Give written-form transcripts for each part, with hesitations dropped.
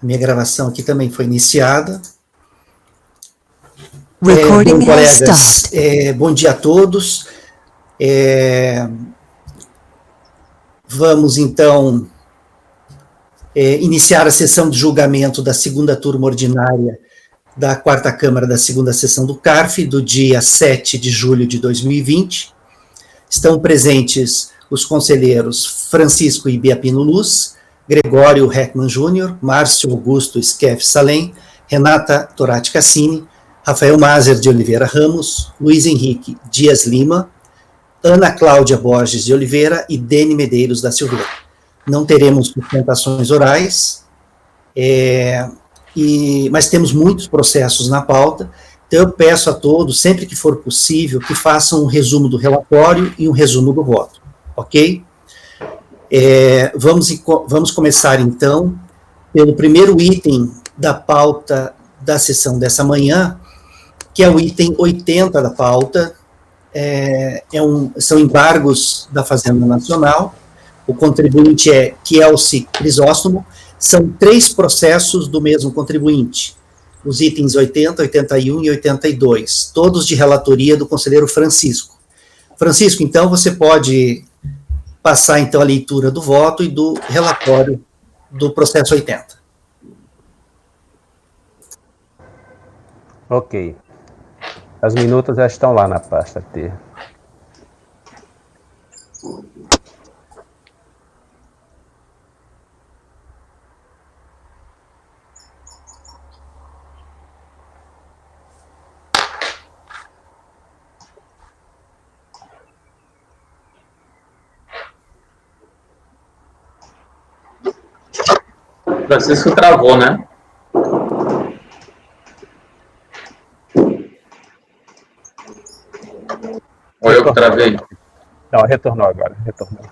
Minha gravação aqui também foi iniciada. Recording Bom, has colegas, stopped. bom dia a todos. Vamos, então, iniciar a sessão de julgamento da segunda turma ordinária da quarta Câmara da segunda sessão do CARF, do dia 7 de julho de 2020. Estão presentes os conselheiros Francisco Ibiapino Luz, Gregório Heckman Júnior, Márcio Augusto Skeff Salem, Renata Torati Cassini, Rafael Mazer de Oliveira Ramos, Luiz Henrique Dias Lima, Ana Cláudia Borges de Oliveira e Dene Medeiros da Silveira. Não teremos sustentações orais, mas temos muitos processos na pauta, então eu peço a todos, sempre que for possível, que façam um resumo do relatório e um resumo do voto, ok? Vamos começar, então, pelo primeiro item da pauta da sessão dessa manhã, que é o item 80 da pauta, são embargos da Fazenda Nacional, o contribuinte é Kielce Crisóstomo, são 3 processos do mesmo contribuinte, os itens 80, 81 e 82, todos de relatoria do conselheiro Francisco. Francisco, então, você pode passar, então, a leitura do voto e do relatório do processo 80. Ok. As minutas já estão lá na pasta T. Francisco travou, né? Ou eu que travei? Não, retornou agora, retornou.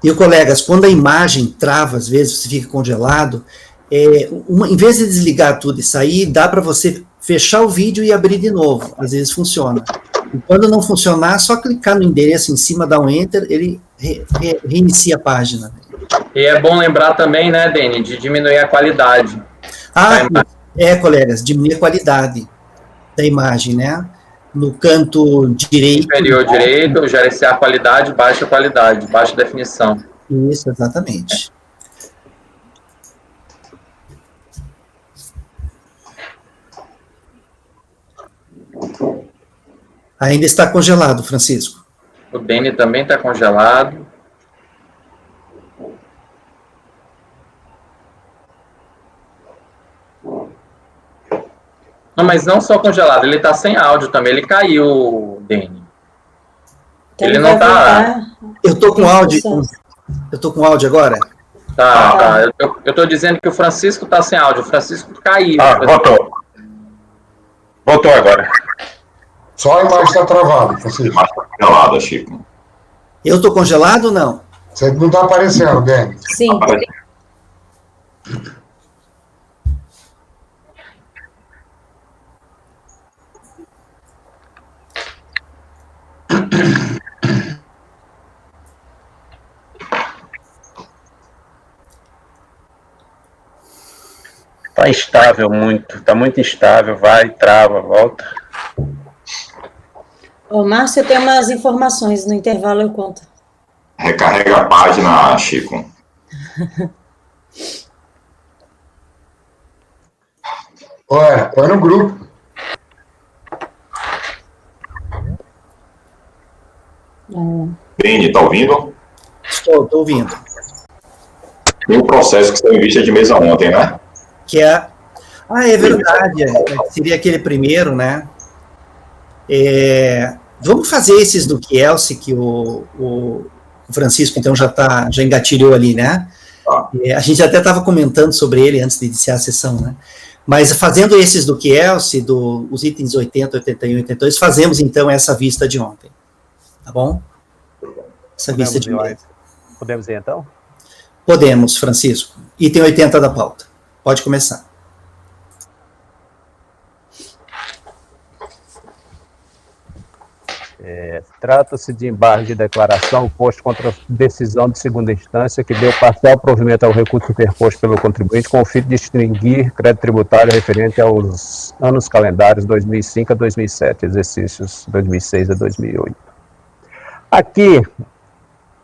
E, colegas, quando a imagem trava, às vezes você fica congelado, em vez de desligar tudo e sair, dá para você fechar o vídeo e abrir de novo, às vezes funciona. E quando não funcionar, é só clicar no endereço em cima, dar um Enter, ele reinicia a página. E é bom lembrar também, né, Dene, de diminuir a qualidade. Colegas, diminuir a qualidade da imagem, né? No canto direito. Inferior direito, gerenciar qualidade, baixa definição. Isso, exatamente. Ainda está congelado, Francisco. O Dene também está congelado. Não, mas não só congelado, ele está sem áudio também. Ele caiu, Dene. Então ele não está. Eu estou com áudio. Eu estou com áudio agora? Tá. Eu estou dizendo que o Francisco está sem áudio. O Francisco caiu. Voltou. Voltou agora. Só a imagem está travada, Francisco. A imagem está congelada, Chico. Eu estou congelado ou não? Você não está aparecendo, Dene. Sim. Está estável muito, está muito instável, vai, trava, volta. Ô, Márcio, tem umas informações, no intervalo eu conto. Recarrega a página, Chico. Olha, põe no grupo. Beni, está ouvindo? Estou ouvindo. Tem o processo que saiu em vista de mesa ontem, né? Que é... é verdade. Seria aquele primeiro, né? Vamos fazer esses do Kielce, que o Francisco, então, já engatilhou ali, né? A gente até estava comentando sobre ele antes de iniciar a sessão, né? Mas fazendo esses do Kielce, os itens 80, 81 e 82, fazemos, então, essa vista de ontem. Tá bom? Essa vista de ontem. Podemos ir, então? Podemos, Francisco. Item 80 da pauta. Pode começar. Trata-se de embargo de declaração posto contra decisão de segunda instância que deu parcial provimento ao recurso interposto pelo contribuinte com o fim de extinguir crédito tributário referente aos anos calendários 2005 a 2007, exercícios 2006 a 2008. Aqui, eu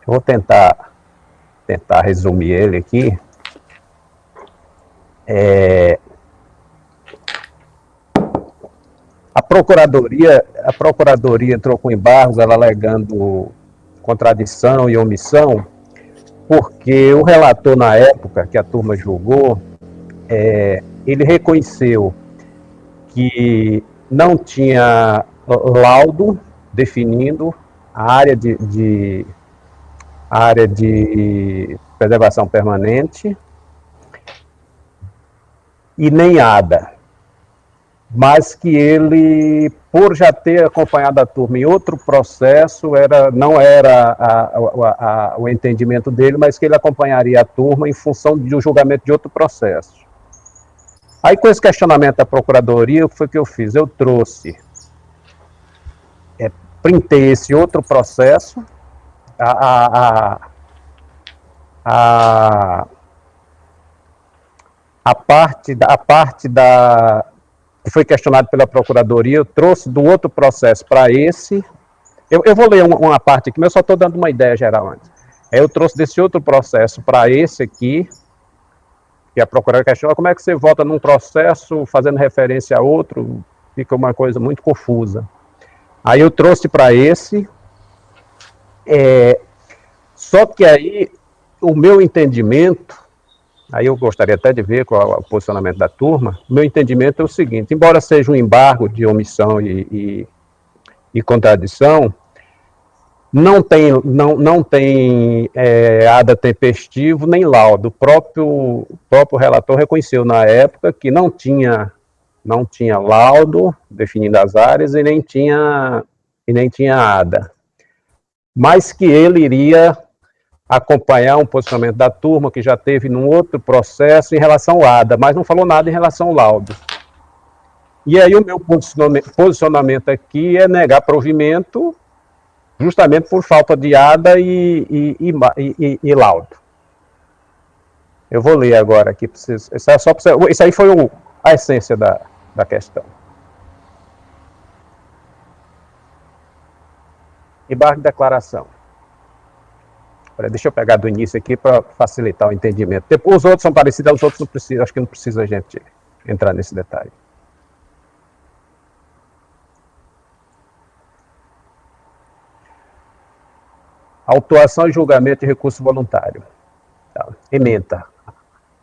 vou tentar resumir ele aqui. A Procuradoria entrou com embargos, ela alegando contradição e omissão, porque o relator, na época que a turma julgou, ele reconheceu que não tinha laudo definindo a área de preservação permanente e nem ADA, mas que ele, por já ter acompanhado a turma em outro processo, não era o entendimento dele, mas que ele acompanharia a turma em função do julgamento de outro processo. Aí, com esse questionamento da Procuradoria, o que foi que eu fiz? Eu trouxe, printei esse outro processo, a parte que foi questionado pela Procuradoria, eu trouxe do outro processo para esse. Eu vou ler uma parte aqui, mas eu só estou dando uma ideia geral antes. Eu trouxe desse outro processo para esse aqui, que a Procuradoria questionou, como é que você vota num processo fazendo referência a outro, fica uma coisa muito confusa. Aí eu trouxe para esse, só que aí o meu entendimento, aí eu gostaria até de ver qual é o posicionamento da turma, o meu entendimento é o seguinte, embora seja um embargo de omissão e contradição, não tem ADA tempestivo nem laudo. O próprio relator reconheceu na época que não tinha laudo definindo as áreas e nem tinha ADA, mas que ele iria acompanhar um posicionamento da turma que já teve num outro processo em relação ao ADA, mas não falou nada em relação ao laudo. E aí o meu posicionamento aqui é negar provimento justamente por falta de ADA e laudo. Eu vou ler agora aqui, isso aí foi a essência da questão. Embargo de declaração. Deixa eu pegar do início aqui para facilitar o entendimento. Depois, os outros são parecidos, os outros não precisam, acho que não precisa a gente entrar nesse detalhe. Autuação e julgamento de recurso voluntário. Tá. Ementa.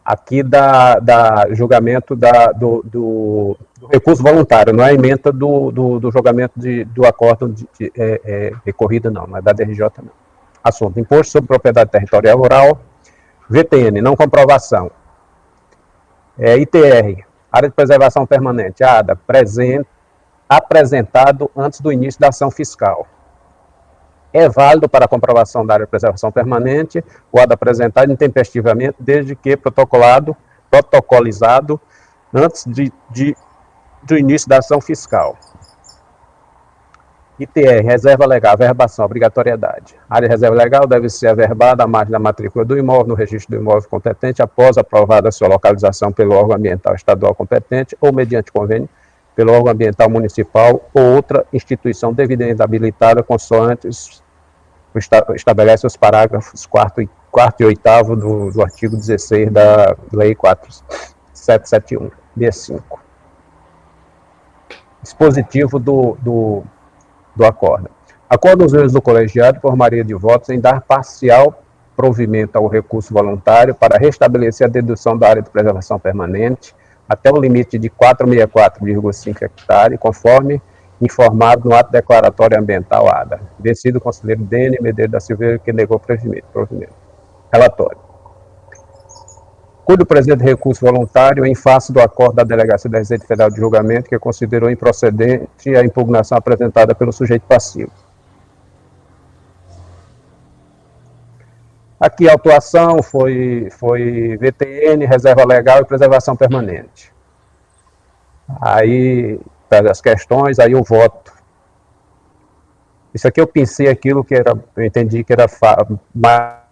Aqui da julgamento do recurso voluntário, não é a ementa do julgamento do acordo recorrido, não é da DRJ, não. Assunto: Imposto sobre Propriedade Territorial Rural, VTN, não comprovação. ITR, Área de Preservação Permanente, ADA, apresentado antes do início da ação fiscal. É válido para a comprovação da área de preservação permanente o ADA apresentado intempestivamente, desde que protocolizado antes do início da ação fiscal. ITR, reserva legal, averbação, obrigatoriedade. A área de reserva legal deve ser averbada à margem da matrícula do imóvel, no registro do imóvel competente, após aprovada a sua localização pelo órgão ambiental estadual competente ou mediante convênio pelo órgão ambiental municipal ou outra instituição devidamente habilitada, consoante estabelece os parágrafos 4º e 8º do artigo 16 da Lei 4771, 65. Dispositivo do acordo. Acordo nos vezes do colegiado por maioria de votos em dar parcial provimento ao recurso voluntário para restabelecer a dedução da área de preservação permanente até o limite de 464,5 hectares, conforme informado no ato declaratório ambiental ADA. Vencido o conselheiro Dene Medeiros da Silveira, que negou provimento. Relatório. Cuide o presente recurso voluntário em face do acordo da Delegacia da Receita Federal de Julgamento, que considerou improcedente a impugnação apresentada pelo sujeito passivo. Aqui a autuação foi VTN, reserva legal e preservação permanente. Aí, as questões, aí o voto. Isso aqui eu pensei aquilo que era, eu entendi que era mais.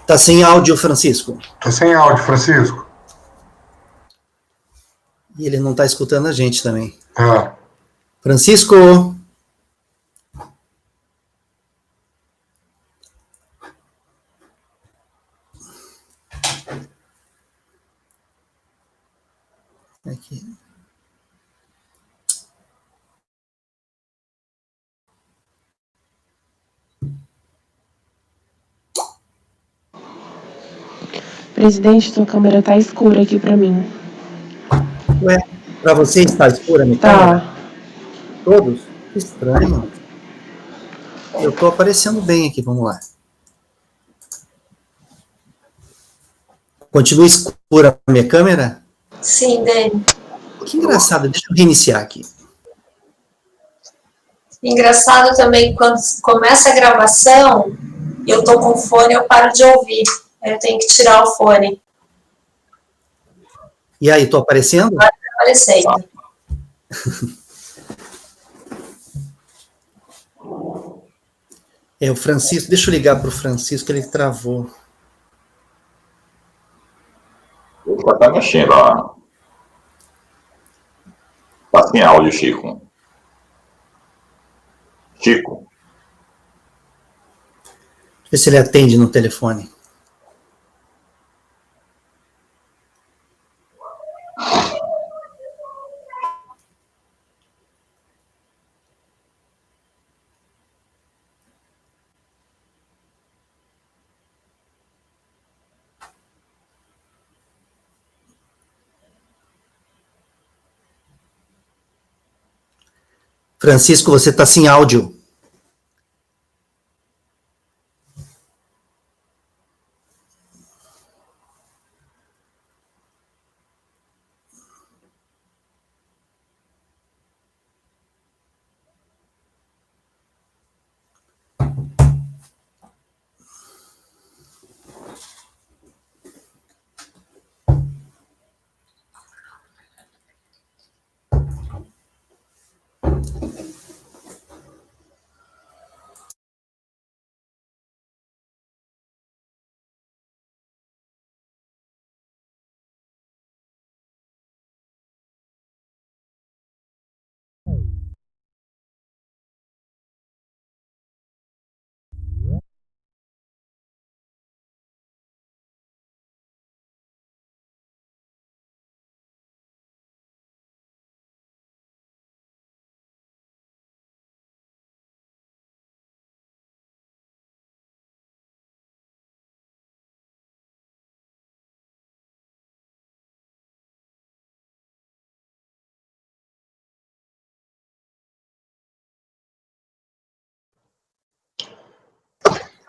Tá sem áudio, Francisco. Tá sem áudio, Francisco. E ele não tá escutando a gente também. É. Francisco! Aqui. Presidente, tua câmera tá escura aqui pra mim. Ué, pra você está escura a minha câmera? Tá. Todos? Que estranho. Eu tô aparecendo bem aqui, vamos lá. Continua escura a minha câmera? Sim, Dani. Que engraçado, deixa eu reiniciar aqui. Engraçado também, quando começa a gravação, eu tô com fone, eu paro de ouvir. Aí eu tenho que tirar o fone. E aí, tô aparecendo? Vai aparecendo. É, o Francisco, deixa eu ligar pro Francisco, ele travou. Opa, tá mexendo lá. Tá sem áudio, Chico. Chico. Deixa eu ver se ele atende no telefone. Francisco, você está sem áudio.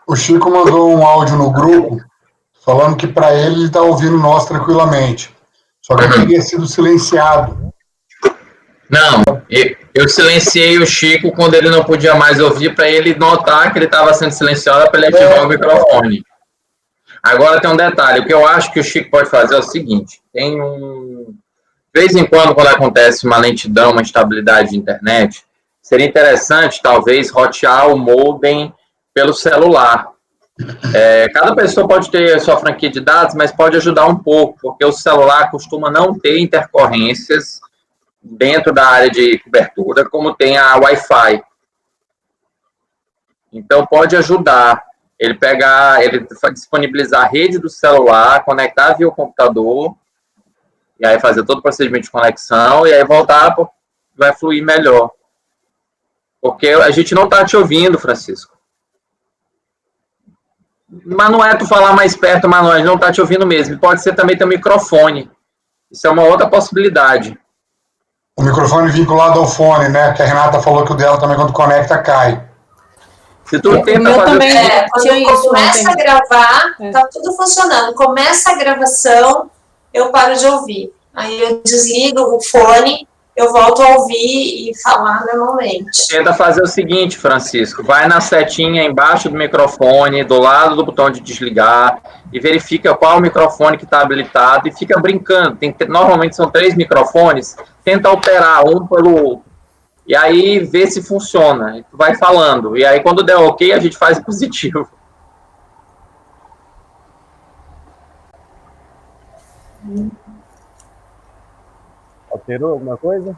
O Chico mandou um áudio no grupo falando que para ele está ouvindo nós tranquilamente. Só que teria sido silenciado. Não, eu silenciei o Chico quando ele não podia mais ouvir, para ele notar que ele estava sendo silenciado, para ele ativar o microfone. Agora tem um detalhe, o que eu acho que o Chico pode fazer é o seguinte, de vez em quando acontece uma lentidão, uma instabilidade de internet, seria interessante, talvez, rotear o modem pelo celular. Cada pessoa pode ter a sua franquia de dados, mas pode ajudar um pouco, porque o celular costuma não ter intercorrências dentro da área de cobertura, como tem a Wi-Fi. Então, pode ajudar ele disponibilizar a rede do celular, conectar via o computador, e aí fazer todo o procedimento de conexão, e aí voltar, vai fluir melhor. Porque a gente não está te ouvindo, Francisco. Mas não é tu falar mais perto, mas a gente não está te ouvindo mesmo. Pode ser também teu microfone. Isso é uma outra possibilidade. O microfone vinculado ao fone, né? Que a Renata falou que o dela também, quando conecta, cai. Se tu tenta fazer também quando começa a gravar, tá tudo funcionando. Começa a gravação, eu paro de ouvir. Aí eu desligo o fone eu volto a ouvir e falar normalmente. Tenta fazer o seguinte, Francisco, vai na setinha embaixo do microfone, do lado do botão de desligar, e verifica qual o microfone que está habilitado, e fica brincando. Normalmente são 3 microfones, tenta alterar um pelo outro, e aí vê se funciona, e tu vai falando, e aí quando der ok, a gente faz positivo. Alterou alguma coisa?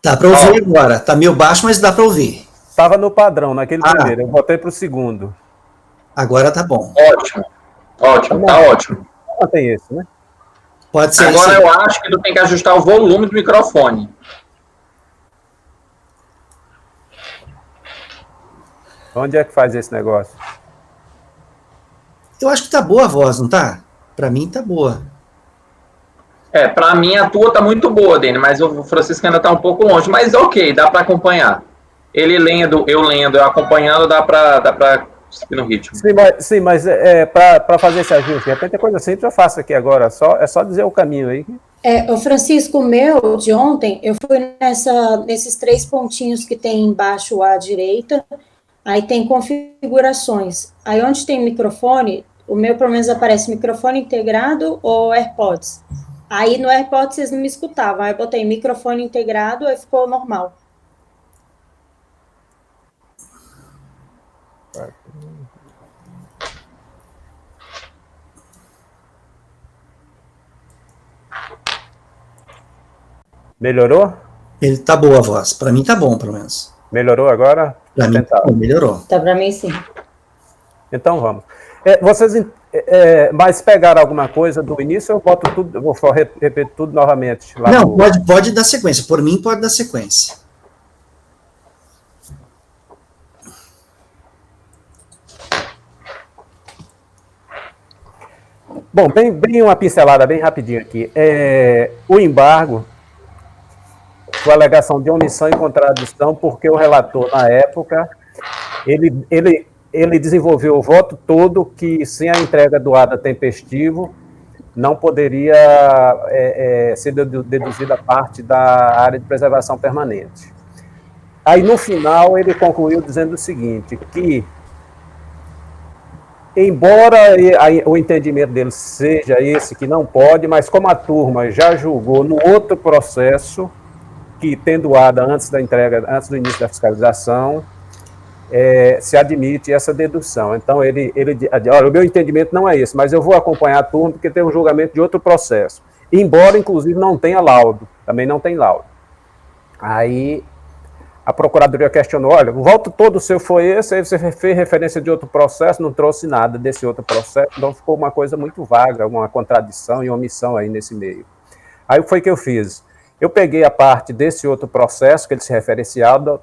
Dá para ouvir agora. Está meio baixo, mas dá para ouvir. Estava no padrão, naquele primeiro. Eu botei para o segundo. Agora tá bom. Ótimo. Ótimo, tá ótimo. Não tem esse, né? Pode ser. Agora eu acho que tu tem que ajustar o volume do microfone. Onde é que faz esse negócio? Eu acho que tá boa a voz, não tá? Para mim tá boa. Pra mim a tua tá muito boa, Dani, mas o Francisco ainda tá um pouco longe, mas ok, dá para acompanhar. Ele lendo, eu acompanhando, dá para seguir no ritmo. Sim, mas para fazer esse ajuste, de repente é coisa simples, eu faço aqui agora, é só dizer o caminho aí. O Francisco, o meu de ontem, eu fui nesses 3 pontinhos que tem embaixo à direita, aí tem configurações. Aí onde tem microfone, o meu pelo menos aparece microfone integrado ou AirPods. Aí no AirPods vocês não me escutavam, aí eu botei microfone integrado, aí ficou normal. Melhorou? Ele tá boa a voz. Para mim tá bom, pelo menos. Melhorou agora? Para mim tá bom, melhorou. Tá para mim sim. Então vamos. Vocês mas pegaram alguma coisa do início, eu boto tudo, eu vou repetir tudo novamente. Não, pode dar sequência. Por mim pode dar sequência. Bom, bem uma pincelada bem rapidinho aqui. O embargo foi alegação de omissão e contradição, porque o relator, na época, ele desenvolveu o voto todo que, sem a entrega do ADA tempestivo, não poderia ser deduzida parte da área de preservação permanente. Aí, no final, ele concluiu dizendo o seguinte, que, embora o entendimento dele seja esse, que não pode, mas como a turma já julgou no outro processo, que tendo ADA antes da entrega, antes do início da fiscalização, se admite essa dedução. Então, ele olha, o meu entendimento não é esse, mas eu vou acompanhar a turma porque tem um julgamento de outro processo. Embora, inclusive, não tenha laudo, também não tem laudo. Aí, a Procuradoria questionou, olha, o voto todo seu foi esse, aí você fez referência de outro processo, não trouxe nada desse outro processo, então ficou uma coisa muito vaga, uma contradição e omissão aí nesse meio. Aí, foi o que eu fiz? Eu peguei a parte desse outro processo, que ele se referenciava.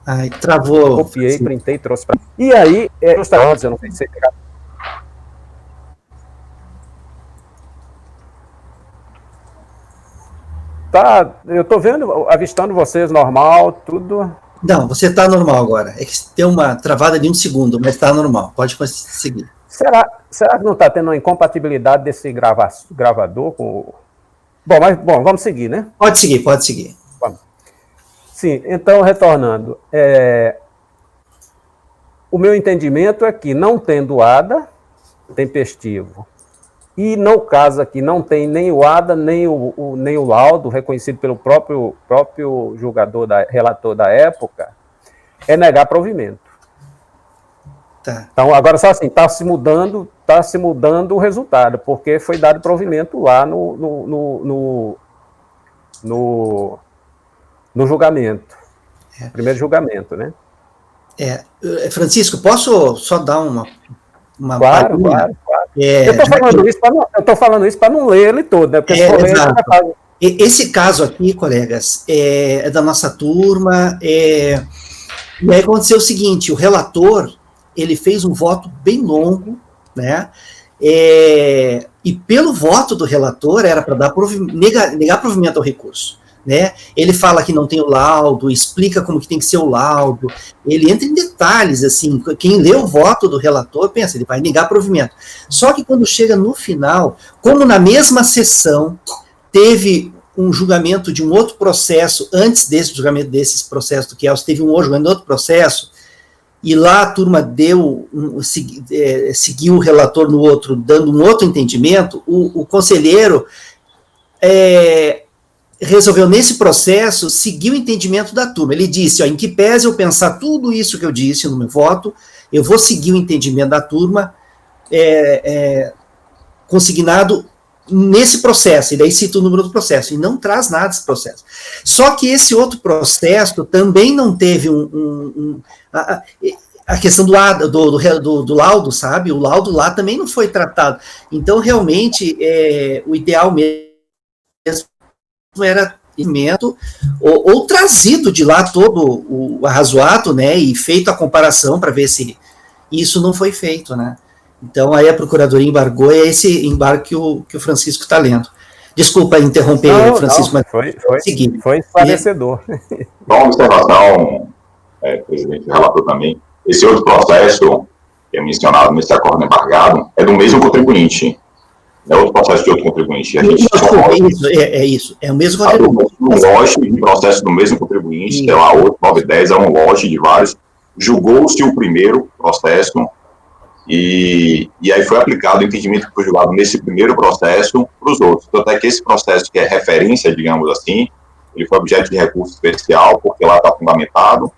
Ai, travou. Copiei, printei, trouxe para. E aí, justamente, eu não pensei pegar. Tá, eu tô vendo, avistando vocês normal, tudo. Não, você está normal agora. É que tem uma travada de 1 segundo, mas está normal. Pode seguir. Será que não está tendo uma incompatibilidade desse gravador com o... Bom, vamos seguir, né? Pode seguir. Vamos. Sim, então, retornando. O meu entendimento é que, não tendo ADA tempestivo, e no caso aqui não tem nem o ADA, nem o laudo reconhecido pelo próprio julgador, relator da época, é negar provimento. Tá. Então, agora só assim, está se mudando o resultado, porque foi dado provimento lá no julgamento. Primeiro julgamento, né? Francisco, posso só dar uma Claro. Eu estou falando isso para não ler ele todo, né? Porque se for ler, esse caso aqui, colegas, é da nossa turma, e aí aconteceu o seguinte, o relator, ele fez um voto bem longo, né, e pelo voto do relator era para negar provimento ao recurso, né? Ele fala que não tem o laudo, explica como que tem que ser o laudo, ele entra em detalhes, assim, quem lê o voto do relator, pensa, ele vai negar provimento. Só que quando chega no final, como na mesma sessão teve um julgamento de um outro processo, antes desse julgamento desses processos do Kelsey, teve um outro julgamento de outro processo, e lá a turma seguiu o relator no outro, dando um outro entendimento, o conselheiro resolveu, nesse processo, seguir o entendimento da turma. Ele disse, em que pese eu pensar tudo isso que eu disse no meu voto, eu vou seguir o entendimento da turma consignado nesse processo, e daí cita o número do processo, e não traz nada desse processo. Só que esse outro processo também não teve a questão do laudo, sabe? O laudo lá também não foi tratado. Então, realmente, o ideal mesmo era ou trazido de lá todo o arrazoado, né, e feito a comparação para ver se isso não foi feito, né. Então, aí a Procuradoria embargou, e é esse embargo que o Francisco está lendo. Desculpa interromper, Francisco, mas foi esclarecedor. Uma observação, presidente, relator também, esse outro processo que é mencionado nesse acordo embargado é do mesmo contribuinte. É outro processo de outro contribuinte. A gente isso, é o mesmo contribuinte. Um lote de processo do mesmo contribuinte, sei lá, 8, 9, 10, é um lote de vários. Julgou-se o primeiro processo e aí foi aplicado o entendimento que foi julgado nesse primeiro processo para os outros. Tanto é que esse processo, que é referência, digamos assim, ele foi objeto de recurso especial, porque lá está fundamentado,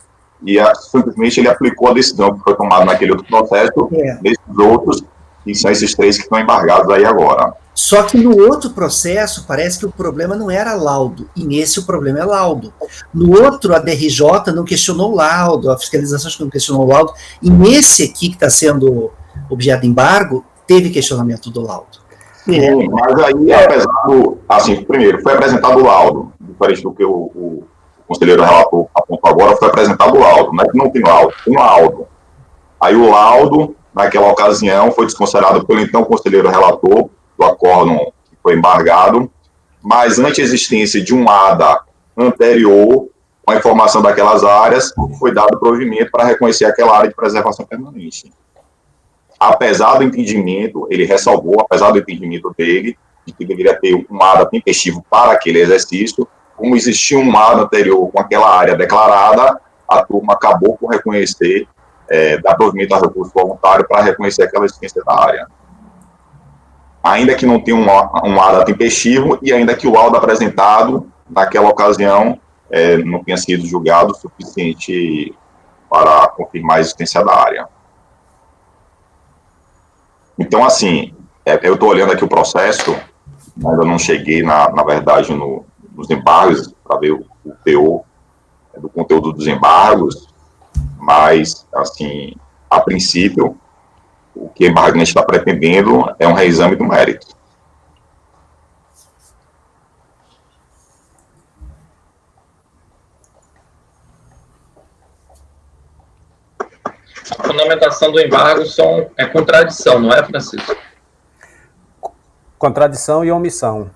e simplesmente ele aplicou a decisão que foi tomada naquele outro processo, nesses outros, que são esses 3 que estão embargados aí agora. Só que no outro processo, parece que o problema não era laudo, e nesse o problema é laudo. No outro, a DRJ não questionou o laudo, a fiscalização não questionou o laudo, e nesse aqui que está sendo objeto de embargo, teve questionamento do laudo. Sim, mas aí, apesar do... Assim, primeiro, foi apresentado o laudo, diferente do que o conselheiro relator apontou agora, foi apresentado o laudo, não é que não tem laudo, tem laudo. Aí o laudo, naquela ocasião, foi desconsiderado pelo então conselheiro relator do acórdão que foi embargado, mas antes a existência de um ADA anterior, com a informação daquelas áreas, foi dado provimento para reconhecer aquela área de preservação permanente. Apesar do entendimento, ele ressalvou, apesar do entendimento dele, de que deveria ter um ADA tempestivo para aquele exercício, como existia um ADA anterior com aquela área declarada, a turma acabou por reconhecer, dar provimento a recurso voluntário para reconhecer aquela existência da área. Ainda que não tenha um ADA tempestivo e ainda que o laudo apresentado naquela ocasião não tenha sido julgado o suficiente para confirmar a existência da área. Então, assim, eu estou olhando aqui o processo, ainda não cheguei, na verdade, nos embargos, para ver o teor do conteúdo dos embargos, mas, assim, a princípio, o que o embargante está pretendendo é um reexame do mérito. A fundamentação do embargo é contradição, não é, Francisco? Contradição e omissão.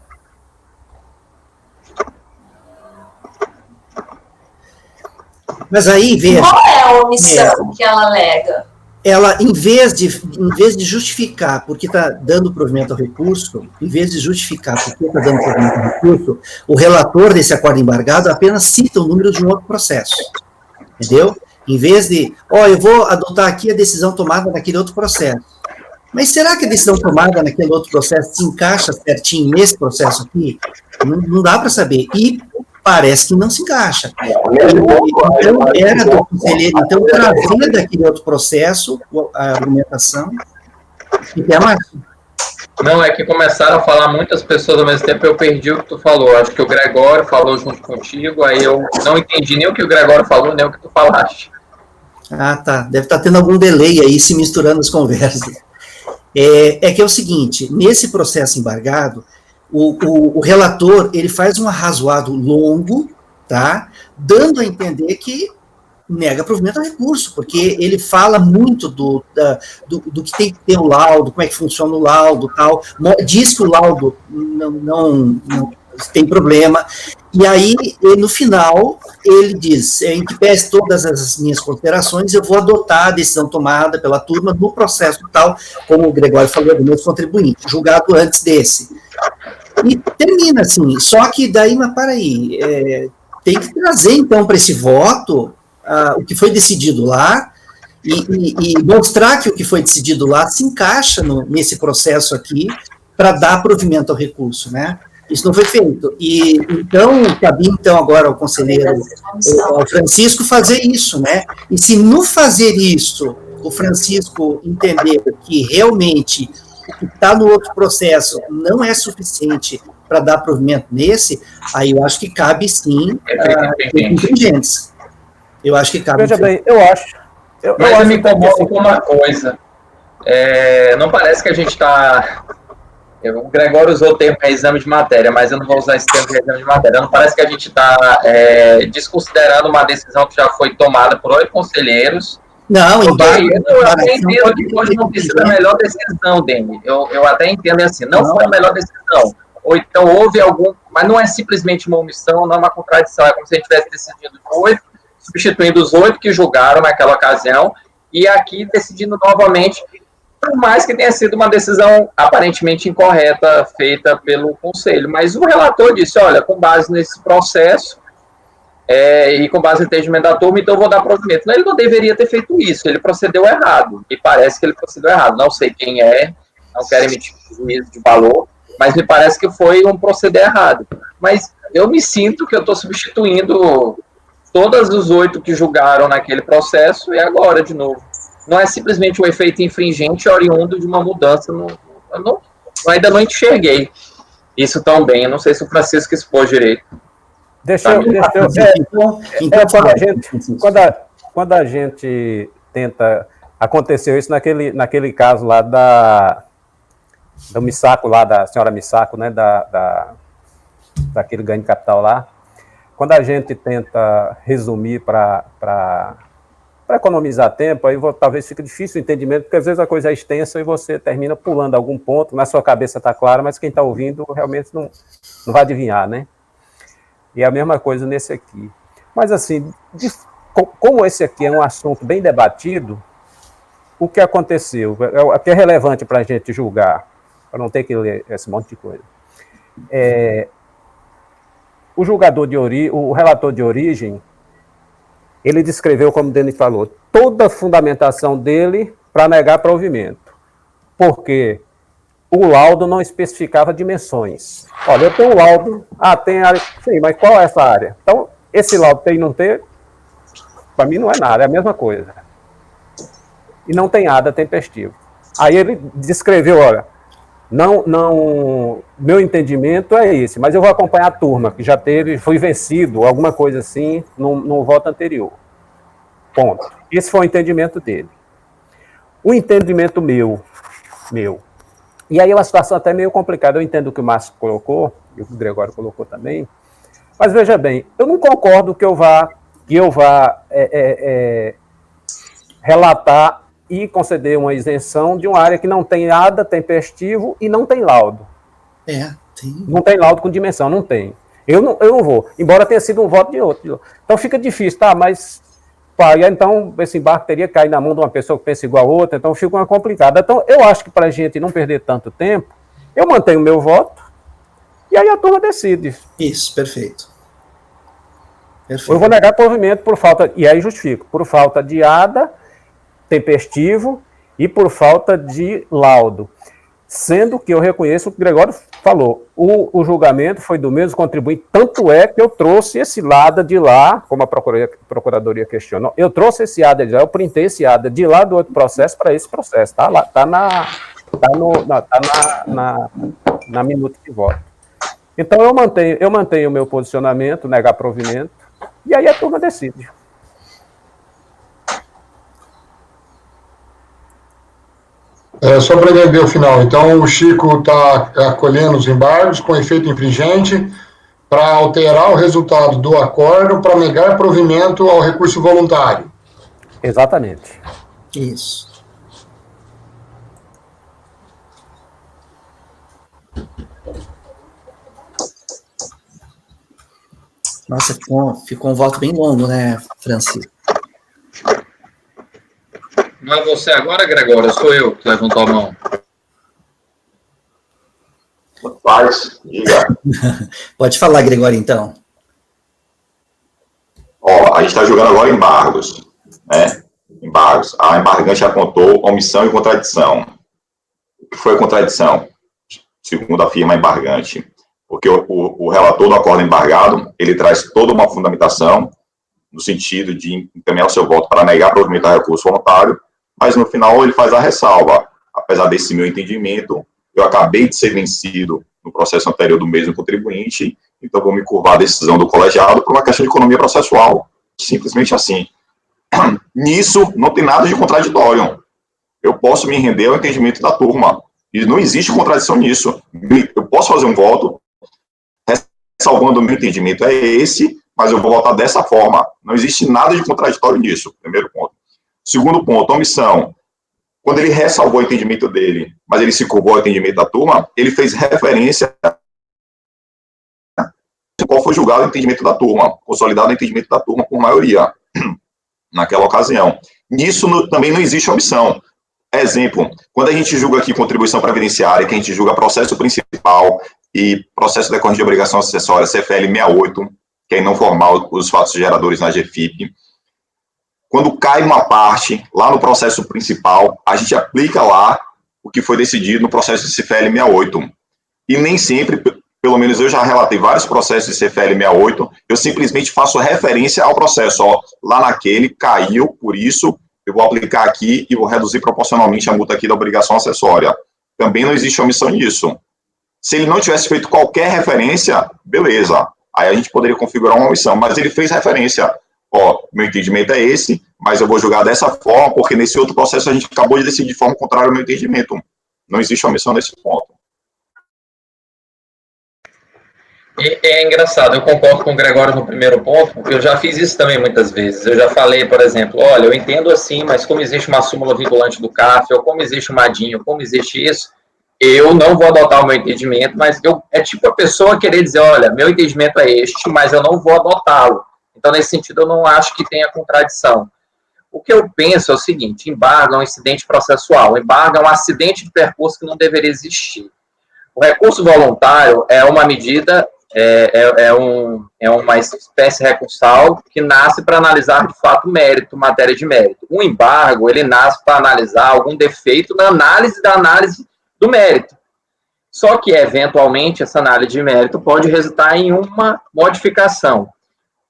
Mas aí, veja... Qual é a omissão que ela alega? Ela, em vez de justificar porque está dando provimento ao recurso, em vez de justificar porque está dando provimento ao recurso, o relator desse acordo embargado apenas cita o número de um outro processo. Entendeu? Em vez de, eu vou adotar aqui a decisão tomada naquele outro processo. Mas será que a decisão tomada naquele outro processo se encaixa certinho nesse processo aqui? Não dá para saber. E parece que não se encaixa. Então, era do conselheiro, então, trazer daquele outro processo a argumentação, e é mais. Não, é que começaram a falar muitas pessoas ao mesmo tempo, eu perdi o que tu falou. Acho que o Gregório falou junto contigo, aí eu não entendi nem o que o Gregório falou, nem o que tu falaste. Ah, tá. Deve estar tendo algum delay aí, se misturando as conversas. É que é o seguinte, nesse processo embargado, o relator, ele faz um arrazoado longo, tá? Dando a entender que nega provimento ao recurso, porque ele fala muito do que tem que ter o laudo, como é que funciona o laudo, tal, diz que o laudo não tem problema, E aí, no final, ele diz, em que pese todas as minhas considerações, eu vou adotar a decisão tomada pela turma no processo tal, como o Gregório falou, do meu contribuinte, julgado antes desse. E termina assim, só que daí, mas para aí, tem que trazer, então, para esse voto o que foi decidido lá e mostrar que o que foi decidido lá se encaixa nesse processo aqui para dar provimento ao recurso, né? Isso não foi feito. E então, cabia então agora ao conselheiro, ao Francisco, fazer isso, né? E se no fazer isso, o Francisco entender que realmente o que está no outro processo não é suficiente para dar provimento nesse, aí eu acho que cabe sim contingentes. Eu acho que cabe. Veja bem, eu acho. Mas eu me incomodo com uma coisa. Não parece que a gente está... O Gregório usou o termo reexame de matéria, mas eu não vou usar esse termo reexame de matéria. Não parece que a gente está desconsiderando uma decisão que já foi tomada por 8 conselheiros. Não, eu até entendo que pode não ter sido a melhor decisão, Demi. Eu até entendo assim, não foi a melhor decisão. Ou então houve algum... Mas não é simplesmente uma omissão, não é uma contradição. É como se a gente tivesse decidido 8, substituindo os 8 que julgaram naquela ocasião, e aqui decidindo novamente... Por mais que tenha sido uma decisão aparentemente incorreta feita pelo Conselho. Mas o relator disse, olha, com base nesse processo e com base no entendimento da turma, então eu vou dar provimento. Ele não deveria ter feito isso, ele procedeu errado. Me parece que ele procedeu errado. Não sei quem não quero emitir juízo de valor, mas me parece que foi um proceder errado. Mas eu me sinto que eu estou substituindo todos os 8 que julgaram naquele processo e agora, de novo. Não é simplesmente um efeito infringente oriundo de uma mudança. Eu ainda não enxerguei isso tão bem. Eu não sei se o Francisco expôs direito. Quando a gente tenta... Aconteceu isso naquele caso lá do Missaco, lá da senhora Missaco, né, daquele ganho de capital lá. Quando a gente tenta resumir para economizar tempo, aí talvez fique difícil o entendimento, porque às vezes a coisa é extensa e você termina pulando algum ponto, na sua cabeça está claro, mas quem está ouvindo realmente não vai adivinhar, né? E é a mesma coisa nesse aqui. Mas assim, como esse aqui é um assunto bem debatido, o que aconteceu, o que é relevante para a gente julgar, para não ter que ler esse monte de coisa, o relator de origem, ele descreveu, como o Denis falou, toda a fundamentação dele para negar provimento, porque o laudo não especificava dimensões. Olha, eu tenho um laudo, tem área, sim, mas qual é essa área? Então, esse laudo tem e não ter, para mim não é nada, é a mesma coisa. E não tem nada tempestivo. Aí ele descreveu, olha, meu entendimento é esse, mas eu vou acompanhar a turma, que já foi vencido, alguma coisa assim, no voto anterior. Ponto. Esse foi o entendimento dele. O entendimento meu. E aí é uma situação até meio complicada, eu entendo o que o Márcio colocou, e o Gregório colocou também, mas veja bem, eu não concordo que eu vá relatar e conceder uma isenção de uma área que não tem nada tempestivo e não tem laudo. Tem. Não tem laudo com dimensão, não tem. Eu não vou, embora tenha sido um voto de outro. Então fica difícil, mas então esse embarque teria que cair na mão de uma pessoa que pensa igual a outra, então fica uma complicada. Então eu acho que para a gente não perder tanto tempo, eu mantenho o meu voto e aí a turma decide. Isso, perfeito. Eu vou negar provimento por falta, e aí justifico, por falta de ADA, tempestivo e por falta de laudo. Sendo que eu reconheço o que o Gregório falou, o julgamento foi do mesmo contribuinte, tanto é que eu trouxe esse ADA de lá, como a Procuradoria questionou, eu trouxe esse ADA de lá, eu printei esse ADA de lá do outro processo para esse processo, tá lá, tá na minuta de voto. Então eu mantenho o meu posicionamento, negar provimento, e aí a turma decide. Só para entender o final, então o Chico está acolhendo os embargos com efeito infringente para alterar o resultado do acordo para negar provimento ao recurso voluntário. Exatamente. Isso. Nossa, ficou um voto bem longo, né, Francisco? Não é você agora, Gregório? Sou eu que levantou a mão. Paz, diga. Pode falar, Gregório, então. Ó, a gente está jogando agora embargos, né? Embargos. A embargante apontou omissão e contradição. O que foi contradição? Segundo afirma a embargante. Porque o relator do acordo embargado, ele traz toda uma fundamentação no sentido de encaminhar o seu voto para negar provimento a recurso voluntário, mas no final ele faz a ressalva. Apesar desse meu entendimento, eu acabei de ser vencido no processo anterior do mesmo contribuinte, então vou me curvar a decisão do colegiado por uma questão de economia processual. Simplesmente assim. Nisso, não tem nada de contraditório. Eu posso me render ao entendimento da turma. E não existe contradição nisso. Eu posso fazer um voto, ressalvando o meu entendimento é esse, mas eu vou votar dessa forma. Não existe nada de contraditório nisso, primeiro ponto. Segundo ponto, omissão. Quando ele ressalvou o entendimento dele, mas ele se curvou ao entendimento da turma, ele fez referência a qual foi julgado o entendimento da turma, consolidado o entendimento da turma por maioria, naquela ocasião. Nisso também não existe omissão. Exemplo, quando a gente julga aqui contribuição previdenciária, que a gente julga processo principal e processo decorrente de obrigação acessória, CFL 68, que é não formal os fatos geradores na GFIP, quando cai uma parte lá no processo principal, a gente aplica lá o que foi decidido no processo de CFL 68. E nem sempre, pelo menos eu já relatei vários processos de CFL 68, eu simplesmente faço referência ao processo, ó, lá naquele caiu, por isso eu vou aplicar aqui e vou reduzir proporcionalmente a multa aqui da obrigação acessória. Também não existe omissão nisso. Se ele não tivesse feito qualquer referência, beleza, aí a gente poderia configurar uma omissão, mas ele fez referência. Ó, meu entendimento é esse, mas eu vou julgar dessa forma, porque nesse outro processo a gente acabou de decidir de forma contrária ao meu entendimento. Não existe omissão nesse ponto. É engraçado, eu concordo com o Gregório no primeiro ponto, porque eu já fiz isso também muitas vezes. Eu já falei, por exemplo, olha, eu entendo assim, mas como existe uma súmula vinculante do CAF, ou como existe uma DIN, ou como existe isso, eu não vou adotar o meu entendimento, mas é tipo a pessoa querer dizer, olha, meu entendimento é este, mas eu não vou adotá-lo. Então, nesse sentido, eu não acho que tenha contradição. O que eu penso é o seguinte, embargo é um incidente processual, embargo é um acidente de percurso que não deveria existir. O recurso voluntário é uma medida, é uma espécie recursal que nasce para analisar, de fato, mérito, matéria de mérito. O embargo, ele nasce para analisar algum defeito na análise da análise do mérito. Só que, eventualmente, essa análise de mérito pode resultar em uma modificação.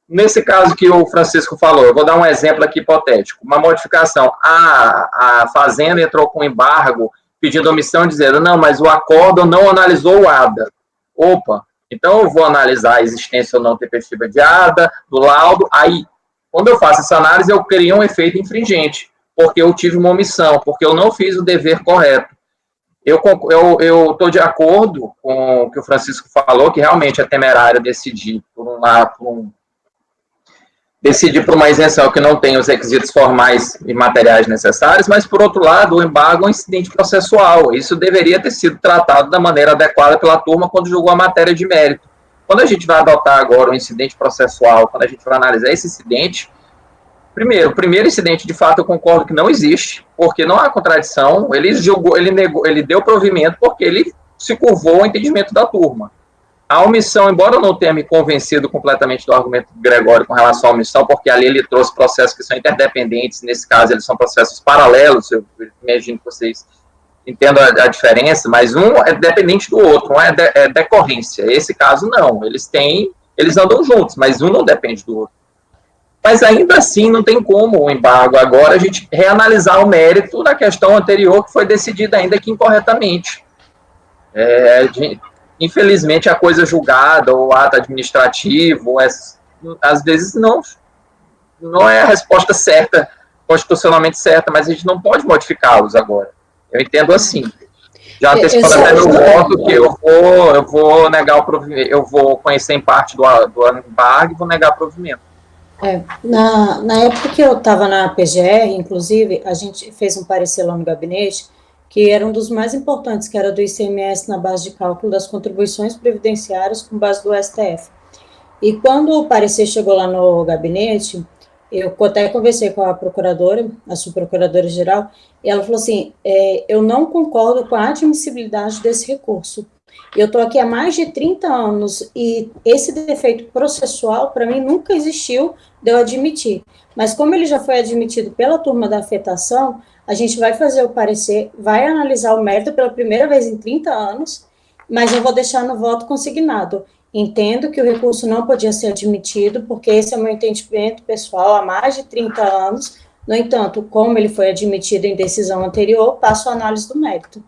Nesse caso que o Francisco falou, eu vou dar um exemplo aqui hipotético. Uma modificação, a Fazenda entrou com embargo, pedindo omissão, dizendo, não, mas o acordo não analisou o ADA. Opa, então eu vou analisar a existência ou não tempestiva de ADA, do laudo, aí, quando eu faço essa análise, eu crio um efeito infringente, porque eu tive uma omissão, porque eu não fiz o dever correto. Eu estou de acordo com o que o Francisco falou, que realmente é temerário decidir por uma isenção que não tem os requisitos formais e materiais necessários, mas, por outro lado, o embargo é um incidente processual. Isso deveria ter sido tratado da maneira adequada pela turma quando julgou a matéria de mérito. Quando a gente vai adotar agora um incidente processual, quando a gente vai analisar esse incidente, o primeiro incidente, de fato, eu concordo que não existe, porque não há contradição, ele julgou, ele deu provimento porque ele se curvou ao entendimento da turma. A omissão, embora eu não tenha me convencido completamente do argumento do Gregório com relação à omissão, porque ali ele trouxe processos que são interdependentes, nesse caso eles são processos paralelos, eu imagino que vocês entendam a diferença, mas um é dependente do outro, um é decorrência. Esse caso não, eles andam juntos, mas um não depende do outro. Mas ainda assim não tem como o embargo agora a gente reanalisar o mérito da questão anterior que foi decidida ainda que incorretamente. Infelizmente, a coisa julgada, ou ato administrativo, às vezes não é a resposta certa, constitucionalmente certa, mas a gente não pode modificá-los agora. Eu entendo assim. Já antecipando até meu voto, que eu vou negar o provimento, eu vou conhecer em parte do embargo e vou negar o provimento. Na época que eu estava na PGR, inclusive, a gente fez um parecer lá no gabinete, que era um dos mais importantes, que era do ICMS na base de cálculo das contribuições previdenciárias com base do STF. E quando o parecer chegou lá no gabinete, eu até conversei com a procuradora, a subprocuradora-geral, e ela falou assim, eu não concordo com a admissibilidade desse recurso. Eu estou aqui há mais de 30 anos e esse defeito processual, para mim, nunca existiu de eu admitir. Mas como ele já foi admitido pela turma da afetação, a gente vai fazer o parecer, vai analisar o mérito pela primeira vez em 30 anos, mas eu vou deixar no voto consignado. Entendo que o recurso não podia ser admitido, porque esse é o meu entendimento pessoal há mais de 30 anos. No entanto, como ele foi admitido em decisão anterior, passo a análise do mérito.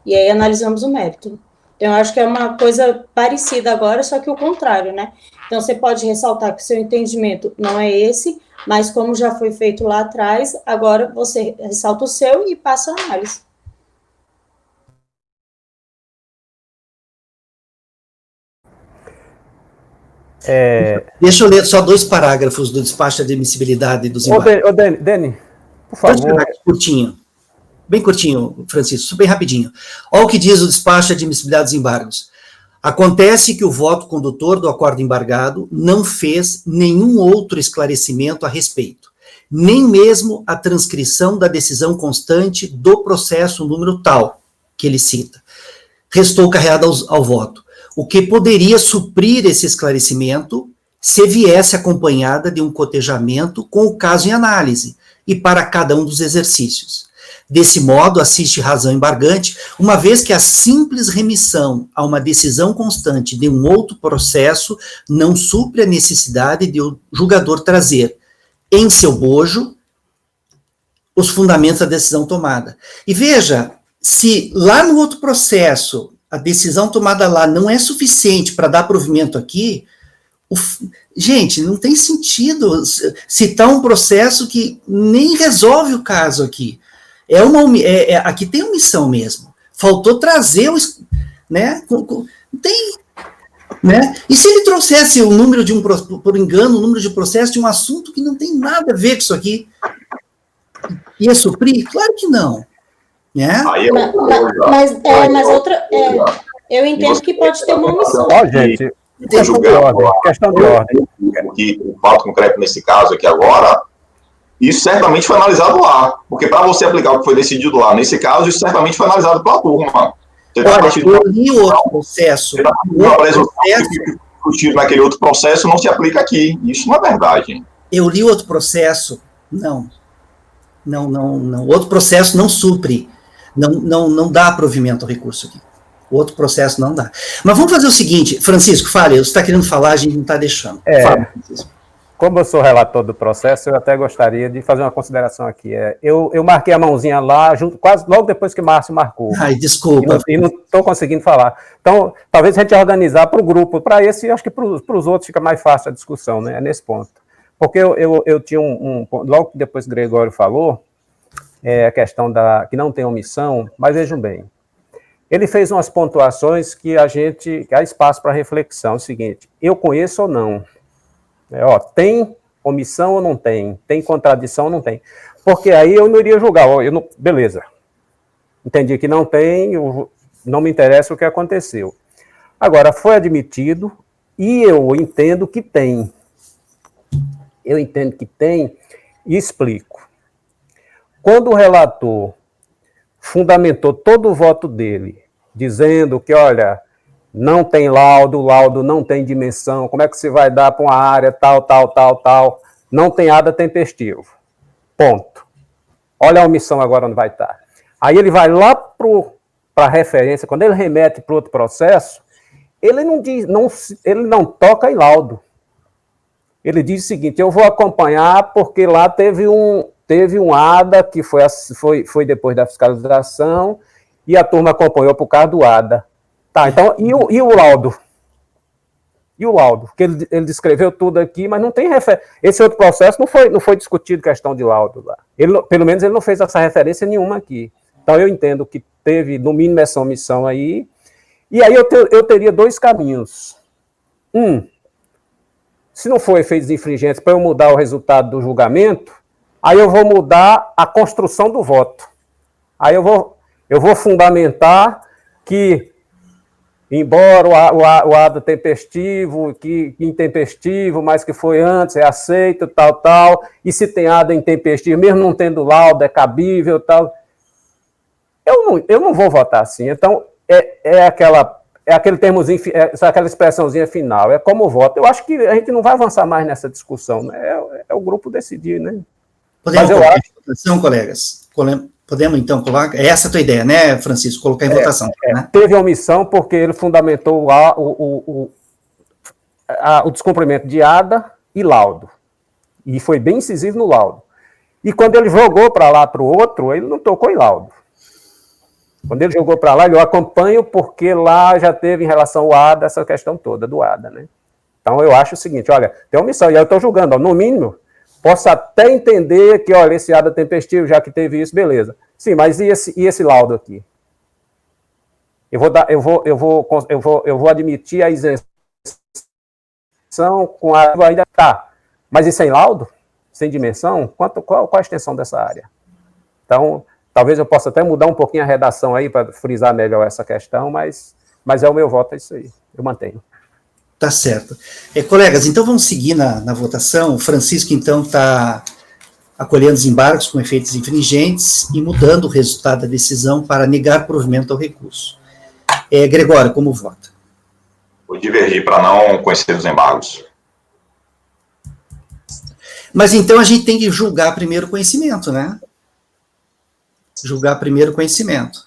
E aí analisamos o mérito. Então, eu acho que é uma coisa parecida agora, só que o contrário, né? Então, você pode ressaltar que o seu entendimento não é esse, mas como já foi feito lá atrás, agora você ressalta o seu e passa a análise. Deixa eu ler só 2 parágrafos do despacho de admissibilidade dos embargos. Deni, por favor. Curtinho. Bem curtinho, Francisco, bem rapidinho. Olha o que diz o despacho de admissibilidade dos embargos. Acontece que o voto condutor do acordo embargado não fez nenhum outro esclarecimento a respeito, nem mesmo a transcrição da decisão constante do processo número tal, que ele cita, restou carregada ao voto, o que poderia suprir esse esclarecimento se viesse acompanhada de um cotejamento com o caso em análise, e para cada um dos exercícios. Desse modo, assiste razão embargante, uma vez que a simples remissão a uma decisão constante de um outro processo não supre a necessidade de o julgador trazer em seu bojo os fundamentos da decisão tomada. E veja, se lá no outro processo a decisão tomada lá não é suficiente para dar provimento aqui, gente, não tem sentido citar um processo que nem resolve o caso aqui. Aqui tem omissão mesmo. Faltou trazer né? Tem, né? E se ele trouxesse o número de por engano, o número de processo de um assunto que não tem nada a ver com isso aqui, ia suprir? Claro que não, né? Mas outra, eu entendo que pode ter uma omissão. Gente, questão de ordem. O fato concreto nesse caso aqui agora, isso certamente foi analisado lá, porque para você aplicar o que foi decidido lá, nesse caso, isso certamente foi analisado pela turma. Eu li o outro processo. O tiro naquele outro processo não se aplica aqui. Isso não é verdade. Eu li outro processo. Não. O outro processo não supre. Não dá provimento ao recurso aqui. O outro processo não dá. Mas vamos fazer o seguinte, Francisco, fale, você está querendo falar, a gente não está deixando. Fala, Francisco. Como eu sou relator do processo, eu até gostaria de fazer uma consideração aqui. Eu marquei a mãozinha lá, quase logo depois que Márcio marcou. Ai, desculpa. E não estou conseguindo falar. Então, talvez a gente organizar para o grupo, para esse, acho que para os outros fica mais fácil a discussão, né? É nesse ponto. Porque eu tinha logo depois que o Gregório falou, a questão que não tem omissão, mas vejam bem, ele fez umas pontuações que há espaço para reflexão. É o seguinte, eu conheço ou não? Tem omissão ou não tem? Tem contradição ou não tem? Porque aí eu não iria julgar. Beleza. Entendi que não tem, não me interessa o que aconteceu. Agora, foi admitido e eu entendo que tem. Eu entendo que tem e explico. Quando o relator fundamentou todo o voto dele, dizendo que, olha, não tem laudo, o laudo não tem dimensão, como é que se vai dar para uma área tal, não tem nada tempestivo. Ponto. Olha a omissão agora onde vai estar. Aí ele vai lá para a referência, quando ele remete para outro processo, ele não toca em laudo. Ele diz o seguinte, eu vou acompanhar porque lá teve um ADA que foi depois da fiscalização e a turma acompanhou por causa do ADA. Tá, então, e o laudo? E o laudo? Porque ele descreveu tudo aqui, mas não tem referência. Esse outro processo não foi discutido questão de laudo lá. Pelo menos ele não fez essa referência nenhuma aqui. Então, eu entendo que teve, no mínimo, essa omissão aí. E aí eu teria 2 caminhos. Se não for efeitos infringentes, para eu mudar o resultado do julgamento, aí eu vou mudar a construção do voto. Aí eu vou fundamentar que embora o ADA tempestivo, que intempestivo, mas que foi antes, é aceito, tal, e se tem ADA intempestivo, mesmo não tendo laudo, é cabível, tal. Eu não vou votar assim. Então, aquele termozinho, aquela expressãozinha final, é como voto. Eu acho que a gente não vai avançar mais nessa discussão, né? É o grupo decidir, né? Podemos colocar em votação, colegas? Podemos, então, colocar... É essa a tua ideia, né, Francisco? Colocar em votação. Né? Teve omissão porque ele fundamentou o descumprimento de ADA e laudo. E foi bem incisivo no laudo. E quando ele jogou para lá, para o outro, ele não tocou em laudo. Quando ele jogou para lá, eu acompanho porque lá já teve em relação ao ADA essa questão toda do ADA, né? Então eu acho o seguinte, olha, tem omissão, e aí eu estou julgando, ó, no mínimo, posso até entender que, olha, esse ADA tempestivo, já que teve isso, beleza. Sim, mas e esse laudo aqui? Eu vou admitir a isenção com a ainda tá. Mas e sem laudo? Sem dimensão? Qual a extensão dessa área? Então, talvez eu possa até mudar um pouquinho a redação aí para frisar melhor essa questão, mas é o meu voto, é isso aí. Eu mantenho. Tá certo. Colegas, então vamos seguir na votação. O Francisco, então, está acolhendo os embargos com efeitos infringentes e mudando o resultado da decisão para negar provimento ao recurso. Gregório, como vota? Vou divergir para não conhecer os embargos. Mas então a gente tem que julgar primeiro o conhecimento, né? Julgar primeiro o conhecimento.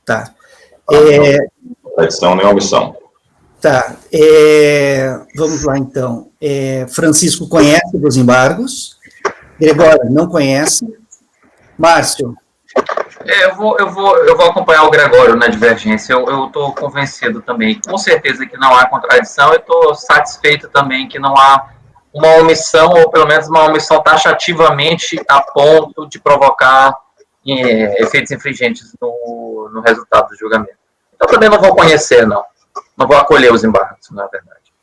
Tá. Adição nem omissão. Tá. Vamos lá, então. Francisco conhece dos embargos. Gregório não conhece. Márcio. Eu vou acompanhar o Gregório na divergência. Eu estou convencido também. Com certeza que não há contradição. Eu estou satisfeito também que não há uma omissão, ou pelo menos uma omissão taxativamente a ponto de provocar efeitos infringentes no resultado do julgamento. Então, também não vou conhecer, não. Não vou acolher os embargos, na verdade.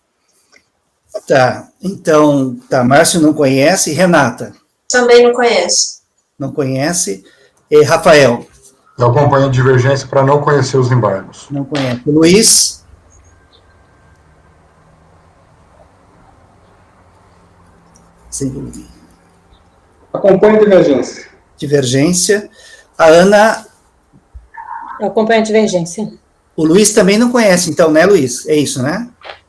Tá, então, Márcio não conhece. Renata? Também não conheço. Não conhece. Rafael? Eu acompanho a divergência para não conhecer os embargos. Não conhece. Luiz? Sim. Acompanho a divergência. Divergência. A Ana? Eu acompanho a divergência. O Luiz também não conhece, então, né, Luiz? É isso, né?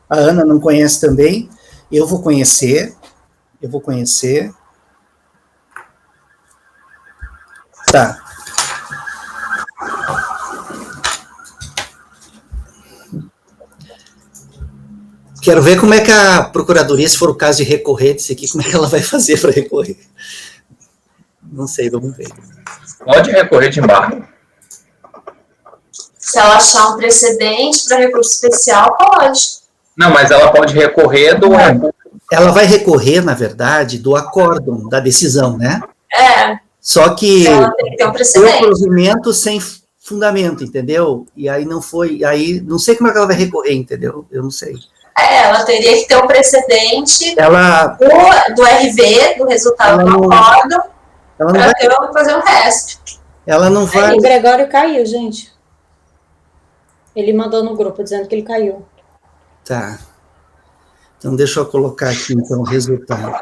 A Ana não conhece também. Eu vou conhecer. Tá. Quero ver como é que a Procuradoria, se for o caso de recorrer disso aqui, como é que ela vai fazer para recorrer. Não sei, vamos ver. Pode recorrer de embargo. Se ela achar um precedente para recurso especial, pode. Não, mas ela pode recorrer do... Ela vai recorrer, na verdade, do acórdão, da decisão, né? Só que ela tem que ter um precedente. foi um provimento sem fundamento, entendeu? E aí não foi... Aí não sei como é que ela vai recorrer, entendeu? Eu não sei. Ela teria que ter um precedente do RV, do resultado do acórdão, para fazer o resto. Ela não vai... O Gregório caiu, gente. Ele mandou no grupo dizendo que ele caiu. Tá. Então, deixa eu colocar aqui, então, o resultado.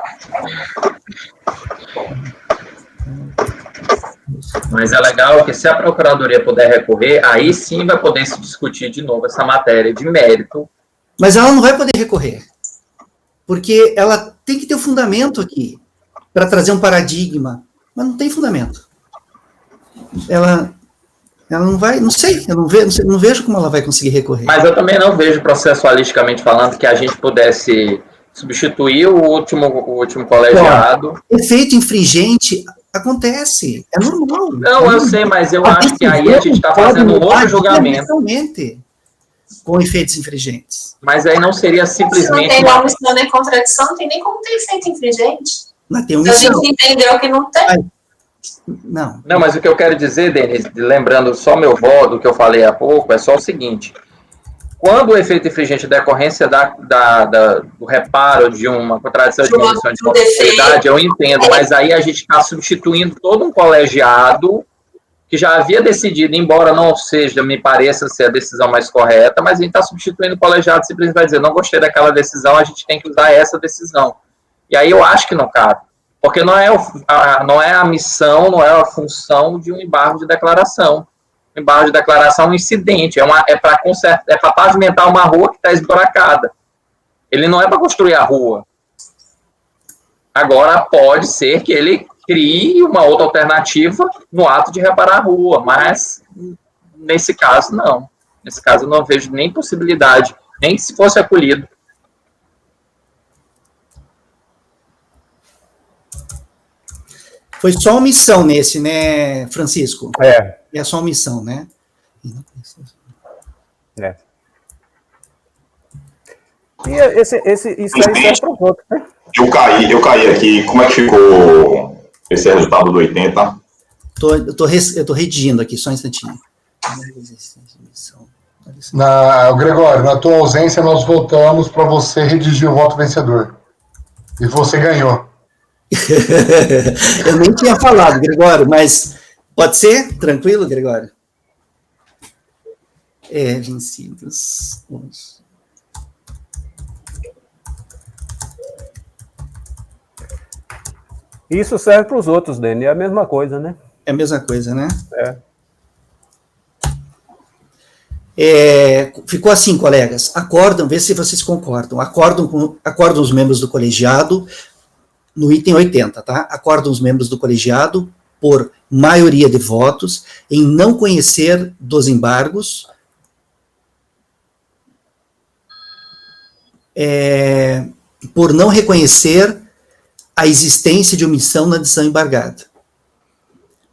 Mas é legal que se a Procuradoria puder recorrer, aí sim vai poder se discutir de novo essa matéria de mérito. Mas ela não vai poder recorrer, porque ela tem que ter um fundamento aqui, para trazer um paradigma, mas não tem fundamento. Ela não vai, não sei, eu não vejo como ela vai conseguir recorrer. Mas eu também não vejo, processualisticamente falando, que a gente pudesse substituir o último colegiado. Efeito infringente acontece, é normal. Não, eu sei, mas eu acho que aí a gente está fazendo um outro julgamento. Com efeitos infringentes. Mas aí não seria simplesmente... Se não tem omissão nem contradição, não tem nem como ter efeito infringente. Mas tem omissão. A gente entendeu que não tem. Não, mas o que eu quero dizer, Denis, lembrando só meu voto, do que eu falei há pouco, é só o seguinte: quando o efeito infringente é decorrência do reparo de uma contradição de condição de conformidade, eu entendo, mas aí a gente está substituindo todo um colegiado que já havia decidido, embora não seja, me pareça ser a decisão mais correta, mas a gente está substituindo o colegiado, simplesmente vai dizer, não gostei daquela decisão, a gente tem que usar essa decisão. E aí eu acho que não cabe, porque não é a missão, não é a função de um embargo de declaração. O embargo de declaração é um incidente, é para pavimentar uma rua que está esburacada. Ele não é para construir a rua. Agora, pode ser que ele crie uma outra alternativa no ato de reparar a rua, mas nesse caso, não. Nesse caso, eu não vejo nem possibilidade, nem se fosse acolhido. Foi só omissão nesse, né, Francisco? É só omissão, né? E isso aí serve para o voto, né? Eu caí aqui. Como é que ficou esse resultado do 80? Eu tô redigindo aqui, só um instantinho. Gregório, na tua ausência, nós votamos para você redigir o voto vencedor. E você ganhou. Eu nem tinha falado, Gregório, mas pode ser? Tranquilo, Gregório? Vencidos. Isso serve para os outros, Dani, é a mesma coisa, né? É a mesma coisa, né? Ficou assim, colegas. Acordam, vê se vocês concordam. Acordam os membros do colegiado no item 80, tá? Acordam os membros do colegiado por maioria de votos em não conhecer dos embargos por não reconhecer a existência de omissão na decisão embargada.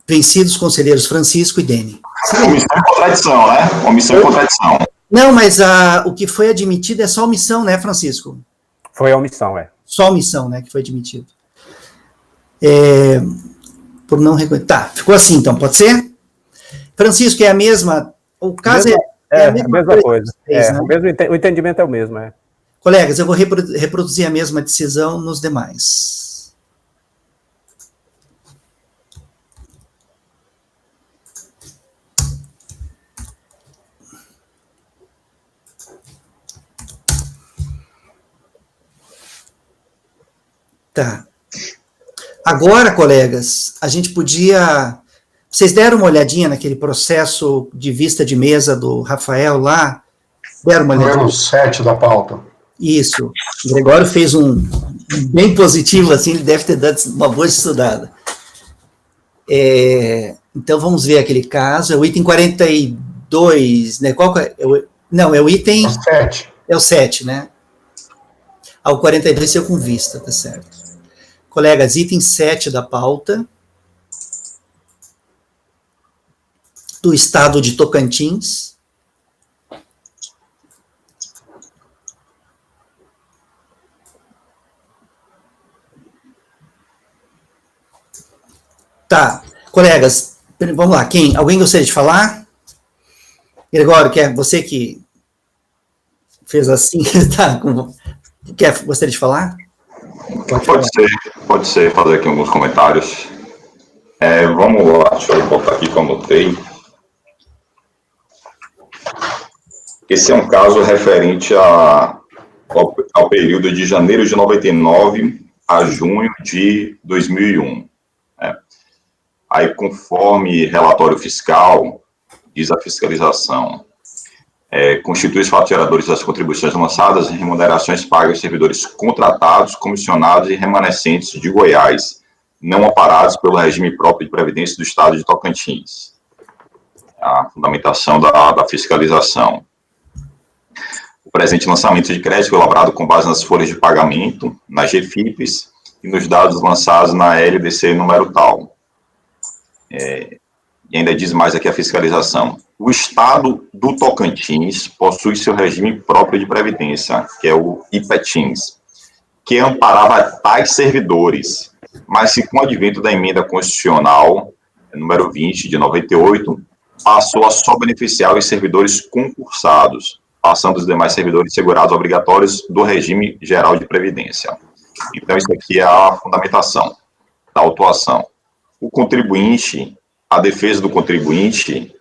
Vencidos conselheiros Francisco e Dene. Omissão e contradição, né? Omissão e contradição. Não, mas o que foi admitido é só omissão, né, Francisco? Foi a omissão, Só omissão, né, que foi admitido. Por não reconhecer. Tá, ficou assim, então, pode ser? Francisco, é a mesma... O caso é a mesma coisa. Né? O entendimento é o mesmo, Colegas, eu vou reproduzir a mesma decisão nos demais. Tá. Agora, colegas, a gente podia... Vocês deram uma olhadinha naquele processo de vista de mesa do Rafael lá? Deram uma olhadinha? Número 7 da pauta. Isso. O Gregório fez um bem positivo, assim, ele deve ter dado uma boa estudada. Então, vamos ver aquele caso. É o item 42, né? Qual é? Não, é o item... É o 7. É o 7, né? O 42 saiu com vista, tá certo. Colegas, item 7 da pauta, do estado de Tocantins. Tá, colegas, vamos lá, alguém gostaria de falar? Gregório, você que fez assim, tá, gostaria de falar? Pode ser, fazer aqui alguns comentários. Vamos lá, deixa eu botar aqui que eu anotei. Esse é um caso referente ao período de janeiro de 99 a junho de 2001. Aí, conforme relatório fiscal, diz a fiscalização, constitui os fatos geradores das contribuições lançadas e remunerações pagas aos servidores contratados, comissionados e remanescentes de Goiás, não amparados pelo regime próprio de previdência do Estado de Tocantins. A fundamentação da fiscalização. O presente lançamento de crédito foi elaborado com base nas folhas de pagamento, nas GFIPs e nos dados lançados na LDC número tal. E ainda diz mais aqui a fiscalização. O Estado do Tocantins possui seu regime próprio de previdência, que é o IPETINS, que amparava tais servidores, mas que com o advento da emenda constitucional, número 20, de 98, passou a só beneficiar os servidores concursados, passando os demais servidores segurados obrigatórios do regime geral de previdência. Então, isso aqui é a fundamentação da autuação. O contribuinte, a defesa do contribuinte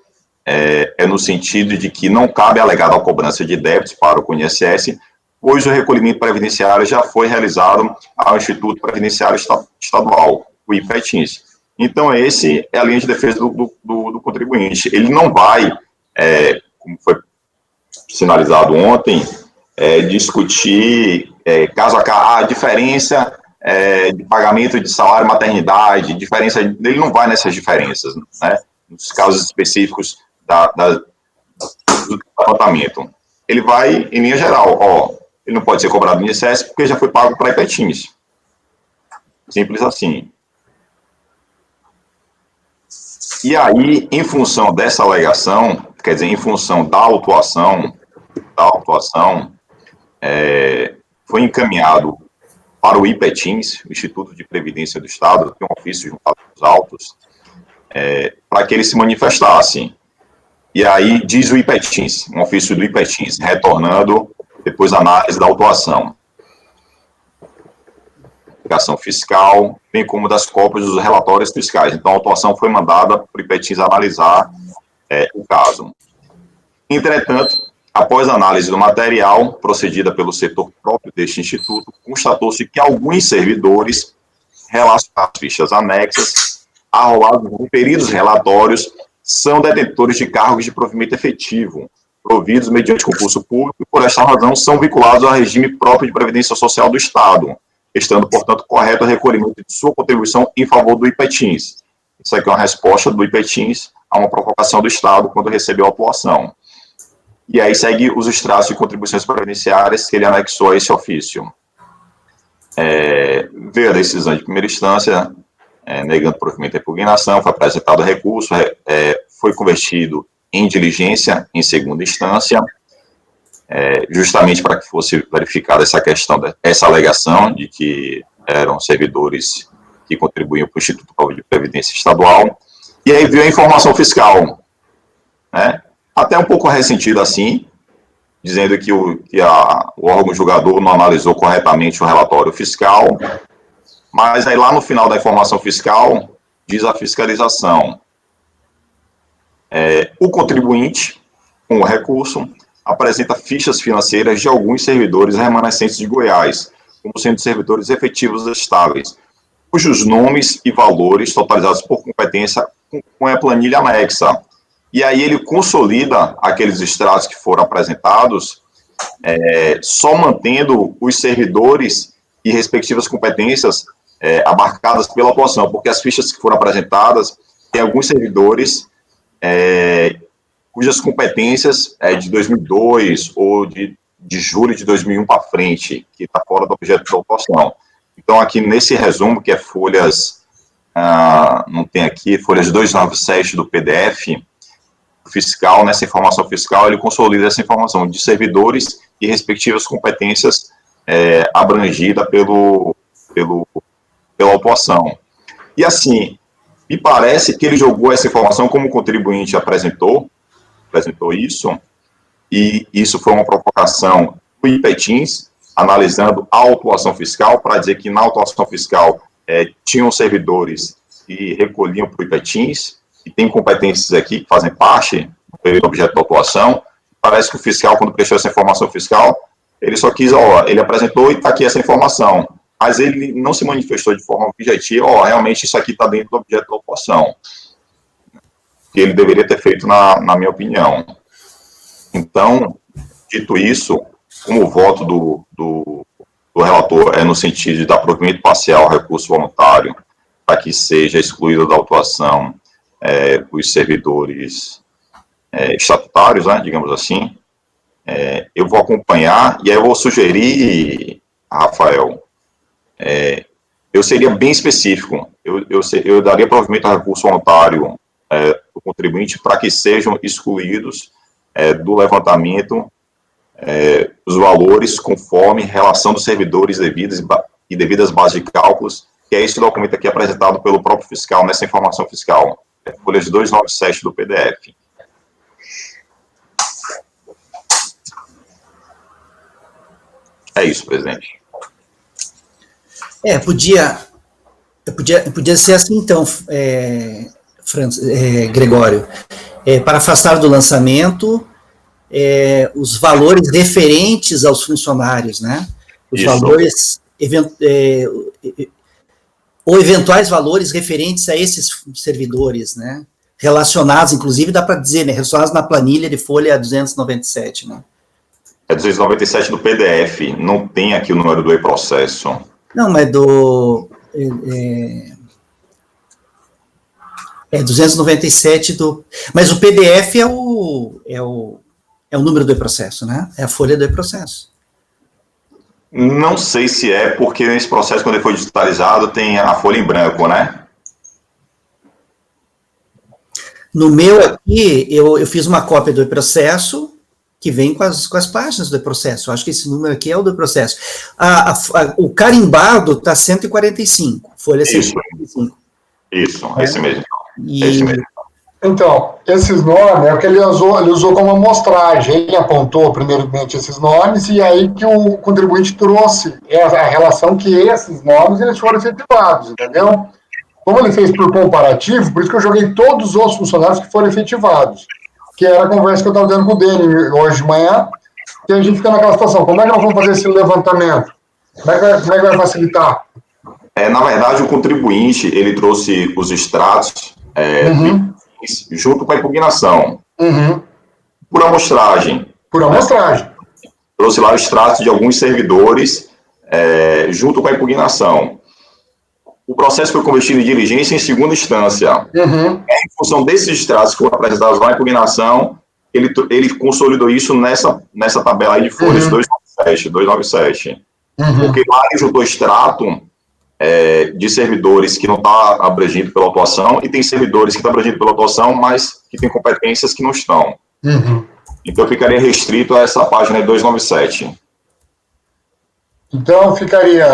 é no sentido de que não cabe alegar a cobrança de débitos para o INSS, pois o recolhimento previdenciário já foi realizado ao Instituto Previdenciário Estadual, o IPETINS. Então, esse é a linha de defesa do contribuinte. Ele não vai, como foi sinalizado ontem, discutir caso a caso a diferença de pagamento de salário maternidade, diferença, ele não vai nessas diferenças, né, nos casos específicos do tratamento. Ele vai em linha geral, ele não pode ser cobrado no INSS porque já foi pago para IPETINS. Simples assim. E aí, em função dessa alegação, quer dizer, em função da autuação, foi encaminhado para o IPETINS, o Instituto de Previdência do Estado, que é um ofício juntado com os autos, para que ele se manifestasse. E aí diz o IPETINS, um ofício do IPETINS, retornando depois a análise da autuação. Aplicação fiscal, bem como das cópias dos relatórios fiscais. Então, a autuação foi mandada para o IPETINS analisar o caso. Entretanto, após a análise do material, procedida pelo setor próprio deste instituto, constatou-se que alguns servidores relacionados às fichas anexas, arrolados em referidos relatórios, são detentores de cargos de provimento efetivo, providos mediante concurso público, e por esta razão são vinculados ao regime próprio de previdência social do Estado, estando, portanto, correto o recolhimento de sua contribuição em favor do IPETINS. Isso aqui é uma resposta do IPETINS a uma provocação do Estado quando recebeu a autuação. E aí segue os extratos de contribuições previdenciárias que ele anexou a esse ofício. Veio a decisão de primeira instância, negando provimento e impugnação, foi apresentado recurso, foi convertido em diligência em segunda instância, justamente para que fosse verificada essa questão, essa alegação de que eram servidores que contribuíam para o Instituto de Previdência Estadual, e aí veio a informação fiscal, né? Até um pouco ressentido assim, dizendo que o órgão julgador não analisou corretamente o relatório fiscal, mas aí lá no final da informação fiscal, diz a fiscalização. O contribuinte, com o recurso, apresenta fichas financeiras de alguns servidores remanescentes de Goiás, como sendo servidores efetivos estáveis, cujos nomes e valores totalizados por competência com a planilha anexa. E aí ele consolida aqueles extratos que foram apresentados, só mantendo os servidores e respectivas competências abarcadas pela autuação, porque as fichas que foram apresentadas têm alguns servidores cujas competências de 2002 ou de julho de 2001 para frente, que está fora do objeto da autuação. Então, aqui nesse resumo, que é folhas, não tem aqui, folhas 297 do PDF, fiscal, nessa informação fiscal, ele consolida essa informação de servidores e respectivas competências abrangida pela autuação. E assim, me parece que ele jogou essa informação como o contribuinte apresentou isso, e isso foi uma provocação do IPETINS, analisando a autuação fiscal, para dizer que na autuação fiscal tinham servidores que recolhiam para o IPETINS, e tem competências aqui que fazem parte do período objeto da autuação. Parece que o fiscal, quando prestou essa informação fiscal, ele só quis, ele apresentou e está aqui essa informação, mas ele não se manifestou de forma objetiva, realmente isso aqui está dentro do objeto da autuação, que ele deveria ter feito, na minha opinião. Então, dito isso, como o voto do relator no sentido de dar provimento parcial ao recurso voluntário, para que seja excluído da autuação os servidores estatutários, né, digamos assim, eu vou acompanhar, e aí eu vou sugerir, Rafael, eu seria bem específico, eu daria provimento ao recurso voluntário do contribuinte para que sejam excluídos do levantamento os valores conforme relação dos servidores e devidas bases de cálculos, que é esse documento aqui apresentado pelo próprio fiscal nessa informação fiscal, folha de 297 do PDF. É isso, presidente. Podia ser assim, então, Gregório. Para afastar do lançamento os valores referentes aos funcionários, né? Os Isso. valores, ou eventuais valores referentes a esses servidores, né? Relacionados, inclusive, dá para dizer, né? Relacionados na planilha de folha 297, né? É 297 do PDF, não tem aqui o número do e-processo. Não, mas 297 do... Mas o PDF é o número do e-processo, né? É a folha do e-processo. Não sei se é, porque nesse processo, quando ele foi digitalizado, tem a folha em branco, né? No meu aqui, eu fiz uma cópia do e-processo, que vem com as páginas do e-processo. Eu acho que esse número aqui é o do e-processo. O carimbado está 145, folha 145. Isso, esse mesmo. Esse mesmo. Então, esses nomes é o que ele usou como amostragem. Ele apontou, primeiramente, esses nomes, e aí que o contribuinte trouxe a relação que esses nomes eles foram efetivados, entendeu? Como ele fez por comparativo, por isso que eu joguei todos os funcionários que foram efetivados, que era a conversa que eu estava dando com o Deni hoje de manhã, que a gente fica naquela situação, como é que nós vamos fazer esse levantamento? Como é que vai facilitar? Na verdade, o contribuinte, ele trouxe os extratos junto com a impugnação. Por amostragem. Por amostragem. Trouxe lá o extrato de alguns servidores junto com a impugnação. O processo foi convertido em diligência em segunda instância. Em função desses extratos que foram apresentados na impugnação, ele consolidou isso nessa tabela aí de folhas 297. Porque lá ele juntou extrato de servidores que não está abrangido pela atuação e tem servidores que estão abrangidos pela atuação, mas que têm competências que não estão. Então, ficaria restrito a essa página de 297. Então, ficaria,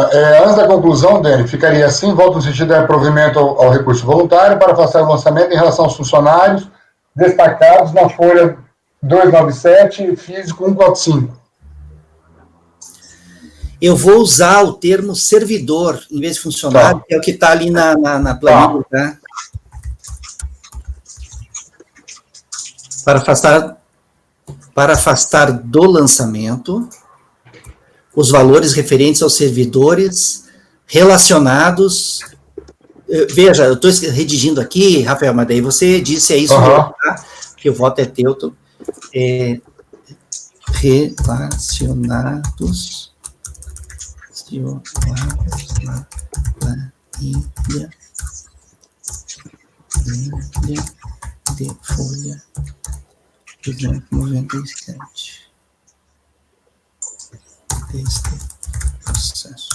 antes da conclusão, Dani, ficaria assim, volta no sentido de provimento ao recurso voluntário para afastar o lançamento em relação aos funcionários destacados na folha 297, físico 145. Eu vou usar o termo servidor, em vez de funcionário, que é o que está ali na planilha, tá? Para afastar do lançamento os valores referentes aos servidores relacionados... Veja, eu estou redigindo aqui, Rafael, mas daí você disse isso, tá? Que o voto é teu. Relacionados na planilha de folha 297 deste processo.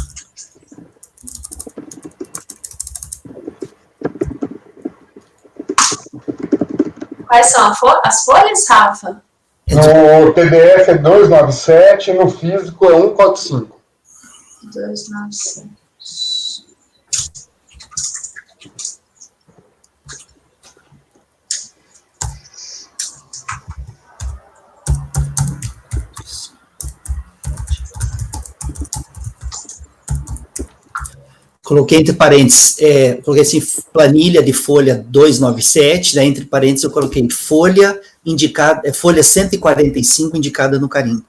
Quais são as folhas, Rafa? No PDF é 297, no físico é 145. 297. Coloquei entre parênteses, coloquei assim, planilha de folha 297, daí entre parênteses eu coloquei folha indicada, folha 145 indicada no carimbo.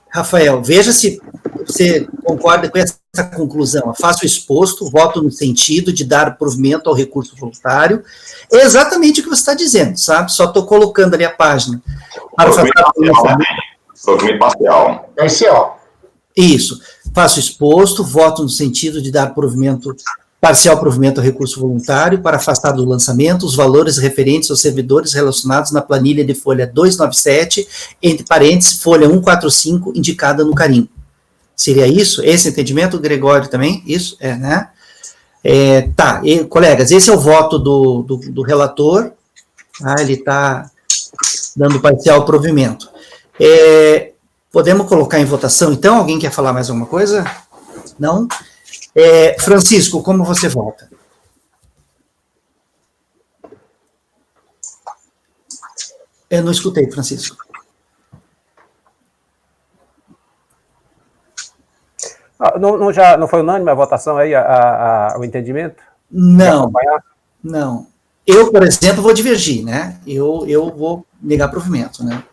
Rafael, veja se você concorda com essa conclusão. Faço o exposto, voto no sentido de dar provimento ao recurso voluntário. É exatamente o que você está dizendo, sabe? Só estou colocando ali a página. Provimento parcial. Parcial. Isso. Faço exposto, voto no sentido de dar parcial provimento ao recurso voluntário para afastar do lançamento os valores referentes aos servidores relacionados na planilha de folha 297, entre parênteses, folha 145, indicada no carimbo. Seria isso? Esse entendimento, Gregório, também? Isso? Né? Colegas, esse é o voto do relator, tá? Ele está dando parcial provimento. Podemos colocar em votação, então? Alguém quer falar mais alguma coisa? Não? Francisco, como você vota? Eu não escutei, Francisco. Não foi unânime a votação aí, o entendimento? Não, não. Eu, por exemplo, vou divergir, né? Eu vou negar provimento, né?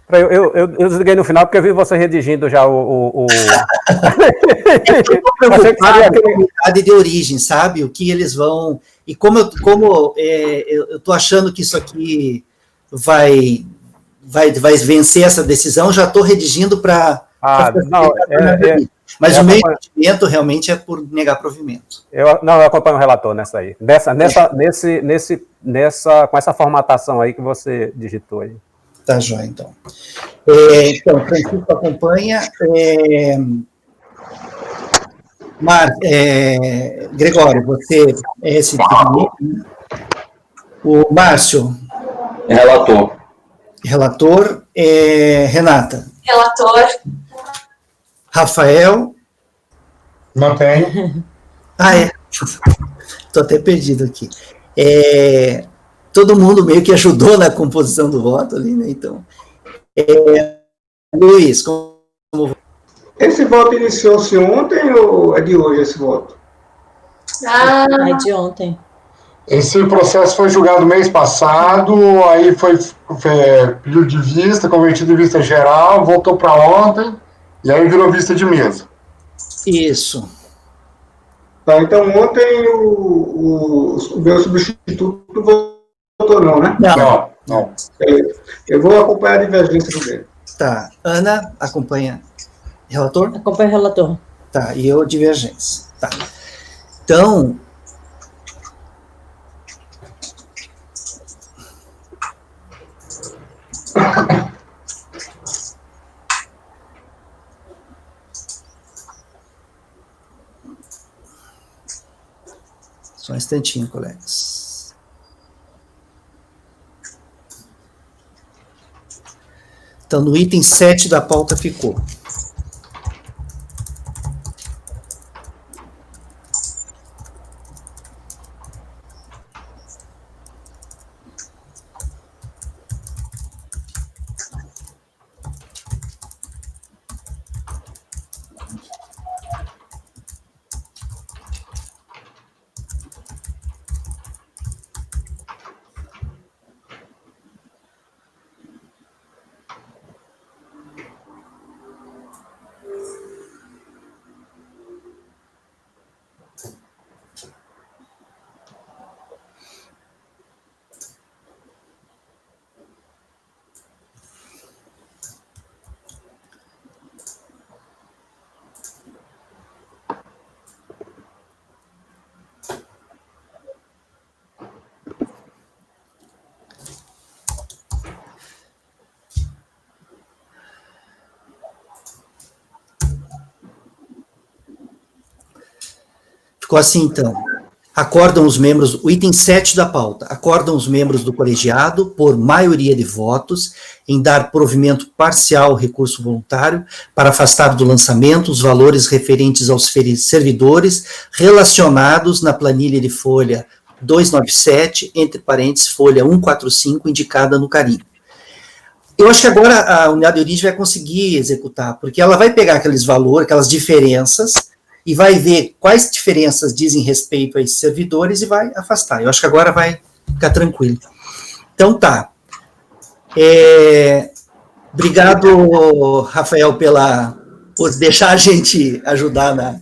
Eu desliguei no final porque eu vi você redigindo já o... Eu estou preocupado com a comunidade de origem, sabe? O que eles vão... E como eu estou achando que isso aqui vai vencer essa decisão, já estou redigindo para... Mas o meu entendimento realmente é por negar provimento. Eu acompanho o relator nessa aí. Com essa formatação aí que você digitou aí. Tá joia, então. Então, Francisco acompanha. Gregório, você é esse tipo de... O Márcio? Relator. Relator. Renata? Relator. Rafael? Não tem. Estou até perdido aqui. Todo mundo meio que ajudou na composição do voto ali, né? Então, Luiz, como... Esse voto iniciou-se ontem ou é de hoje esse voto? É de ontem. Esse processo foi julgado mês passado, aí foi pedido de vista, convertido em vista geral, voltou para ontem, e aí virou vista de mesa. Isso. Tá, então ontem o meu substituto votou não, né? Não. Eu vou acompanhar a divergência do dele. Tá. Ana, acompanha relator? Acompanha o relator. Tá, e eu divergência. Tá. Então... Só um instantinho, colegas. Então, no item 7 da pauta ficou. Ficou assim, então. Acordam os membros, o item 7 da pauta, acordam os membros do colegiado, por maioria de votos, em dar provimento parcial ao recurso voluntário para afastar do lançamento os valores referentes aos servidores relacionados na planilha de folha 297, entre parênteses, folha 145, indicada no carimbo. Eu acho que agora a unidade de origem vai conseguir executar, porque ela vai pegar aqueles valores, aquelas diferenças, e vai ver quais diferenças dizem respeito a esses servidores e vai afastar. Eu acho que agora vai ficar tranquilo. Então tá. Obrigado, Rafael, por deixar a gente ajudar na...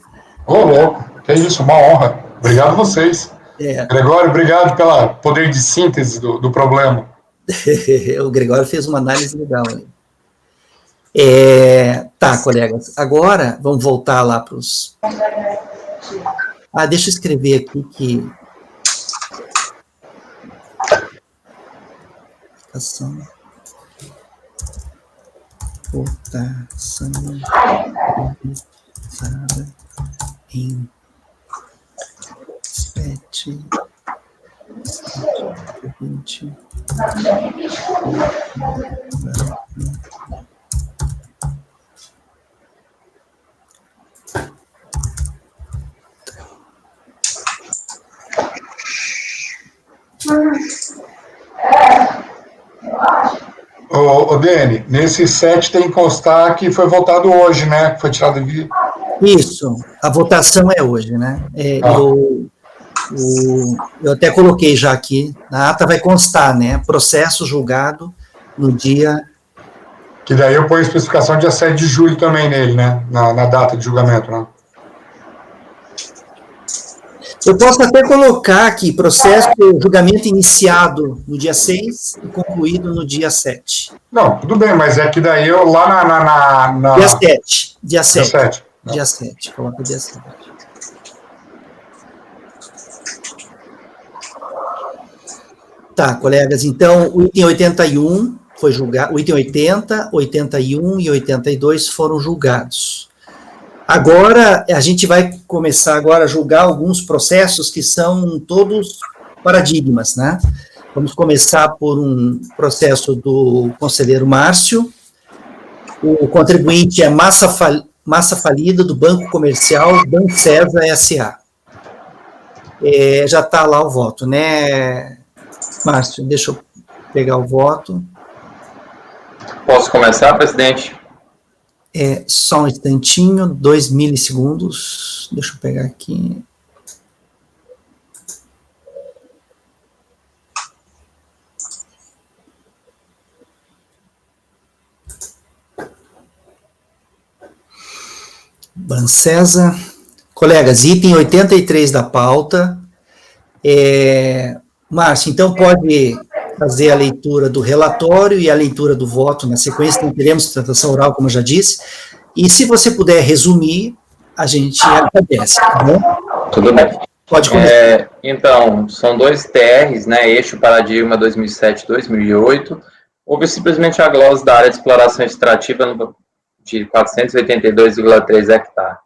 Louco, que isso, uma honra. Obrigado a vocês. Gregório, obrigado pelo poder de síntese do problema. O Gregório fez uma análise legal ali. Tá, colegas, agora vamos voltar lá para os... deixa eu escrever aqui que... Votação em 7, 20... Ô, Dene, nesse 7 tem que constar que foi votado hoje, né? Foi tirado de... Isso, a votação é hoje, né? Eu até coloquei já aqui, na ata vai constar, né? Processo julgado no dia... Que daí eu ponho a especificação dia 7 de julho também nele, né? Na data de julgamento, né? Eu posso até colocar aqui, processo, julgamento iniciado no dia 6 e concluído no dia 7. Não, tudo bem, mas é que daí eu lá na... Dia 7. Dia 7. Dia 7. Dia 7, coloca o dia 7. Tá, colegas, então o item 81 foi julgado, o item 80, 81 e 82 foram julgados. Agora, a gente vai começar agora a julgar alguns processos que são todos paradigmas, né? Vamos começar por um processo do conselheiro Márcio. O contribuinte é Massa Falida, do Banco Comercial Bancesa S.A. Já está lá o voto, né, Márcio? Deixa eu pegar o voto. Posso começar, presidente? Só um instantinho, 2 milissegundos. Deixa eu pegar aqui. Bancesa. Colegas, item 83 da pauta. Márcio, então pode fazer a leitura do relatório e a leitura do voto na sequência, não teremos tratação oral, como eu já disse, e se você puder resumir, a gente agradece, tá bom? Tudo bem. Pode começar. Então, são 2 TRs, né, Eixo Paradigma 2007-2008, houve simplesmente a glosa da área de exploração extrativa de 482,3 hectares.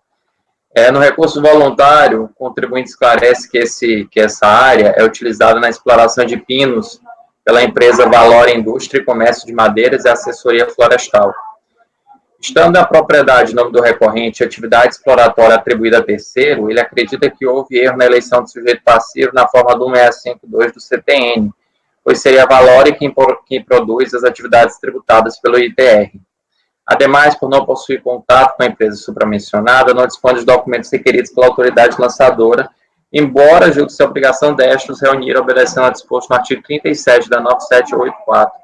No recurso voluntário, o contribuinte esclarece que essa área é utilizada na exploração de pinos pela empresa Valor Indústria e Comércio de Madeiras e Assessoria Florestal. Estando a propriedade em nome do recorrente e atividade exploratória atribuída a terceiro, ele acredita que houve erro na eleição do sujeito passivo na forma do 1652 do CTN, pois seria a Valor quem produz as atividades tributadas pelo ITR. Ademais, por não possuir contato com a empresa supramencionada, não dispõe dos documentos requeridos pela autoridade lançadora, embora julgue ser obrigação destes reunir obedecendo ao disposto no artigo 37 da 9784.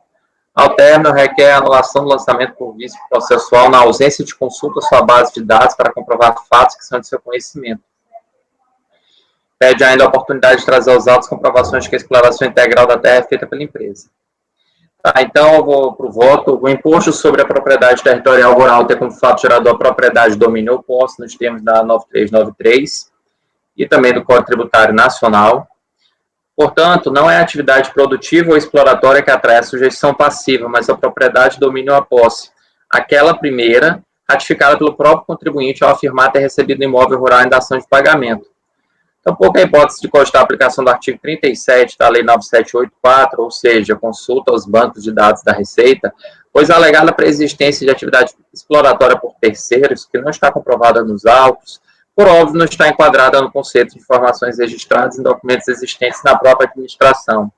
Ao término, requer a anulação do lançamento por vício processual na ausência de consulta à sua base de dados para comprovar fatos que são de seu conhecimento. Pede ainda a oportunidade de trazer aos autos comprovações de que a exploração integral da terra é feita pela empresa. Então, eu vou para o voto. O imposto sobre a propriedade territorial rural tem como fato gerador a propriedade, domínio ou posse, nos termos da 9393 e também do Código Tributário Nacional. Portanto, não é a atividade produtiva ou exploratória que atrai a sujeição passiva, mas a propriedade, domínio ou a posse. Aquela primeira, ratificada pelo próprio contribuinte ao afirmar ter recebido imóvel rural em dação de pagamento. Tampouco a hipótese de constar a aplicação do artigo 37 da Lei 9784, ou seja, consulta aos bancos de dados da Receita, pois a alegada preexistência de atividade exploratória por terceiros, que não está comprovada nos autos, por óbvio, não está enquadrada no conceito de informações registradas em documentos existentes na própria administração.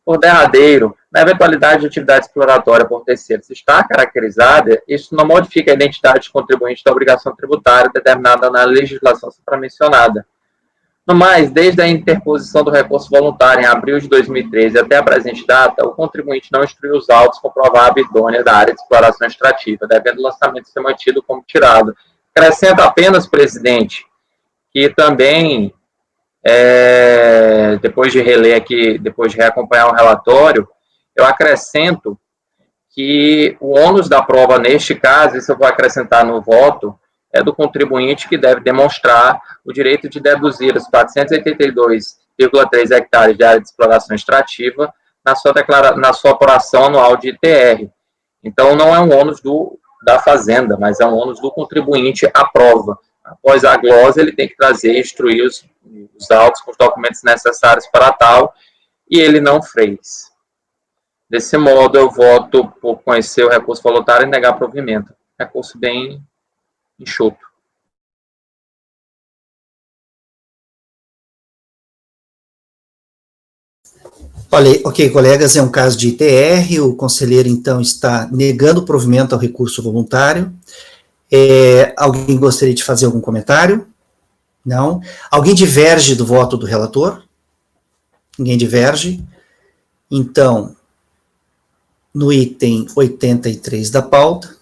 Por derradeiro, na eventualidade de atividade exploratória por terceiros estar caracterizada, isso não modifica a identidade do contribuinte da obrigação tributária determinada na legislação supramencionada. No mais, desde a interposição do recurso voluntário em abril de 2013 até a presente data, o contribuinte não instruiu os autos comprovável idônea da área de exploração extrativa, devendo o lançamento ser mantido como tirado. Acrescento apenas, presidente, que também, depois de reler aqui, depois de reacompanhar o relatório, eu acrescento que o ônus da prova, neste caso, isso eu vou acrescentar no voto, é do contribuinte que deve demonstrar o direito de deduzir os 482,3 hectares de área de exploração extrativa na sua apuração anual de ITR. Então, não é um ônus da fazenda, mas é um ônus do contribuinte à prova. Após a glosa, ele tem que trazer e instruir os autos com os documentos necessários para tal, e ele não fez. Desse modo, eu voto por conhecer o recurso voluntário e negar provimento. Recurso bem enxuto. Olha, ok, colegas, é um caso de ITR, o conselheiro, então, está negando o provimento ao recurso voluntário. Alguém gostaria de fazer algum comentário? Não. Alguém diverge do voto do relator? Ninguém diverge. Então, no item 83 da pauta,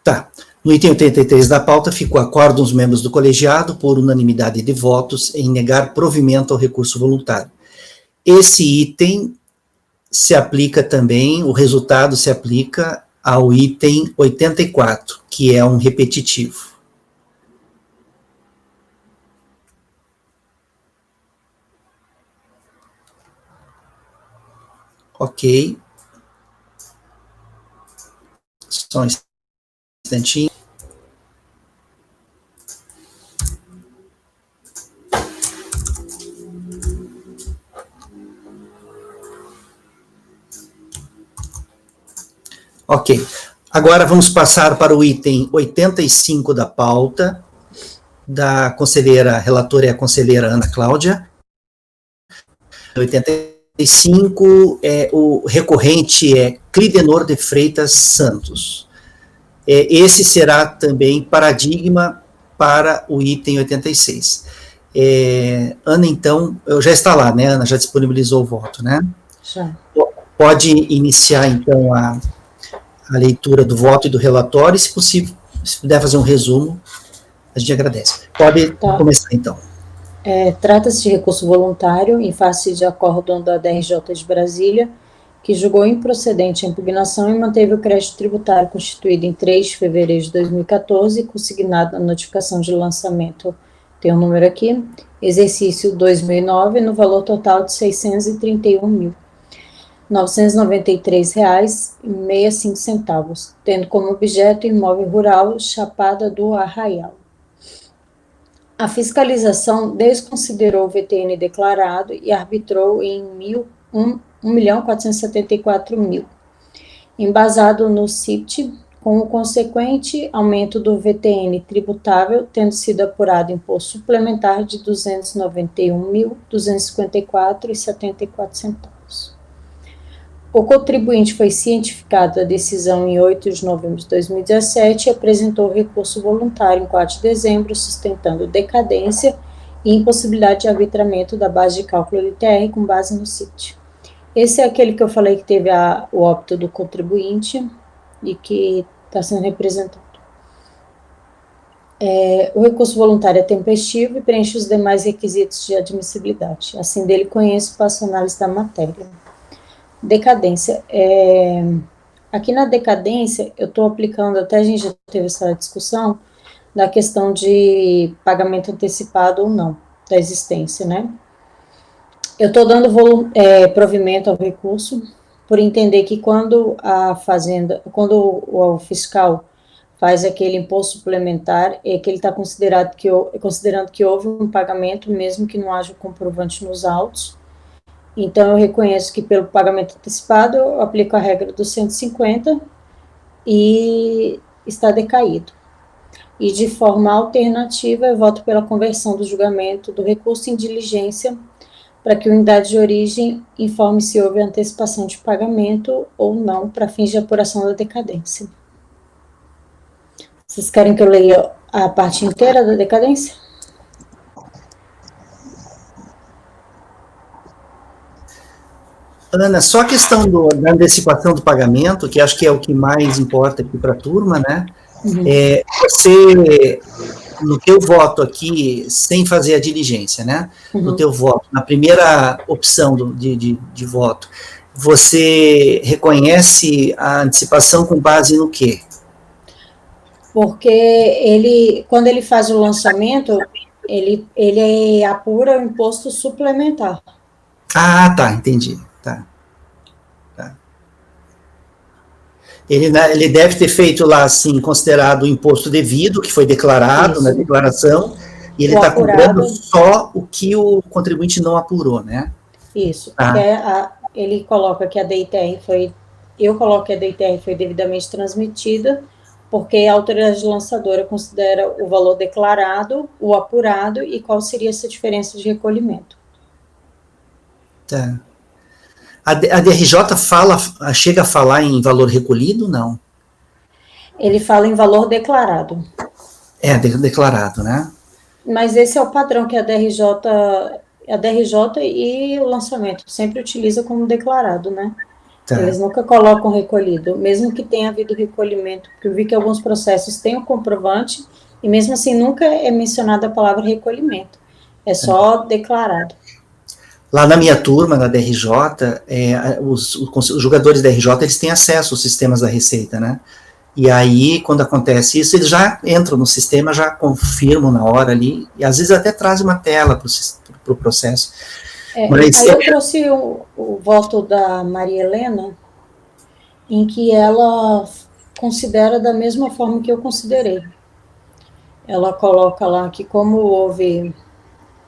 tá. No item 83 da pauta, ficou acordo dos membros do colegiado por unanimidade de votos em negar provimento ao recurso voluntário. Esse item se aplica também, o resultado se aplica ao item 84, que é um repetitivo. Ok. Só um instantinho. Ok. Agora vamos passar para o item 85 da pauta, da conselheira, relatora é a conselheira Ana Cláudia. 85, o recorrente é Clidenor de Freitas Santos. Esse será também paradigma para o item 86. Ana, então, já está lá, né, Ana? Já disponibilizou o voto, né? Já. Pode iniciar, então, a leitura do voto e do relatório, e, se possível, se puder fazer um resumo, a gente agradece. Pode começar, então. Trata-se de recurso voluntário em face de acórdão da DRJ de Brasília, que julgou improcedente a impugnação e manteve o crédito tributário constituído em 3 de fevereiro de 2014, consignado na notificação de lançamento, tem um número aqui, exercício 2009, no valor total de R$ 631.993,65, tendo como objeto imóvel rural Chapada do Arraial. A fiscalização desconsiderou o VTN declarado e arbitrou em R$ 1.474.000, embasado no CIPT, com o consequente aumento do VTN tributável, tendo sido apurado imposto suplementar de R$ 291.254,74. O contribuinte foi cientificado da decisão em 8 de novembro de 2017 e apresentou recurso voluntário em 4 de dezembro, sustentando decadência e impossibilidade de arbitramento da base de cálculo LTR com base no CIT. Esse é aquele que eu falei que teve o óbito do contribuinte e que está sendo representado. O recurso voluntário é tempestivo e preenche os demais requisitos de admissibilidade. Assim dele conheço, passo a análise da matéria. Decadência. Aqui na decadência, eu estou aplicando, até a gente já teve essa discussão, da questão de pagamento antecipado ou não, da existência, né? Eu estou dando provimento ao recurso, por entender que quando o fiscal faz aquele imposto suplementar, é que ele está considerando que houve um pagamento, mesmo que não haja o comprovante nos autos. Então, eu reconheço que pelo pagamento antecipado, eu aplico a regra dos 150 e está decaído. E de forma alternativa, eu voto pela conversão do julgamento do recurso em diligência para que a unidade de origem informe se houve antecipação de pagamento ou não para fins de apuração da decadência. Vocês querem que eu leia a parte inteira da decadência? Ana, só a questão da antecipação do pagamento, que acho que é o que mais importa aqui para a turma, né? Uhum. Você, no teu voto aqui, sem fazer a diligência, né? Uhum. No teu voto, na primeira opção de voto, você reconhece a antecipação com base no quê? Porque quando ele faz o lançamento, ele apura o imposto suplementar. Ah, tá, entendi. Tá. Ele deve ter feito lá, assim, considerado o imposto devido, que foi declarado na declaração, e ele está cobrando só o que o contribuinte não apurou, né? Isso. Ele coloca que a DITR foi... Eu coloco que a DITR foi devidamente transmitida, porque a autoridade lançadora considera o valor declarado, o apurado, e qual seria essa diferença de recolhimento. Tá. A DRJ chega a falar em valor recolhido, não? Ele fala em valor declarado. Declarado, né? Mas esse é o padrão que a DRJ e o lançamento sempre utiliza como declarado, né? Tá. Eles nunca colocam recolhido, mesmo que tenha havido recolhimento, porque eu vi que alguns processos têm o comprovante, e mesmo assim nunca é mencionada a palavra recolhimento, é só declarado. Lá na minha turma, na DRJ, os jogadores da DRJ, eles têm acesso aos sistemas da Receita, né? E aí, quando acontece isso, eles já entram no sistema, já confirmam na hora ali, e às vezes até trazem uma tela para o processo. Mas, aí eu trouxe o voto da Maria Helena, em que ela considera da mesma forma que eu considerei. Ela coloca lá que como houve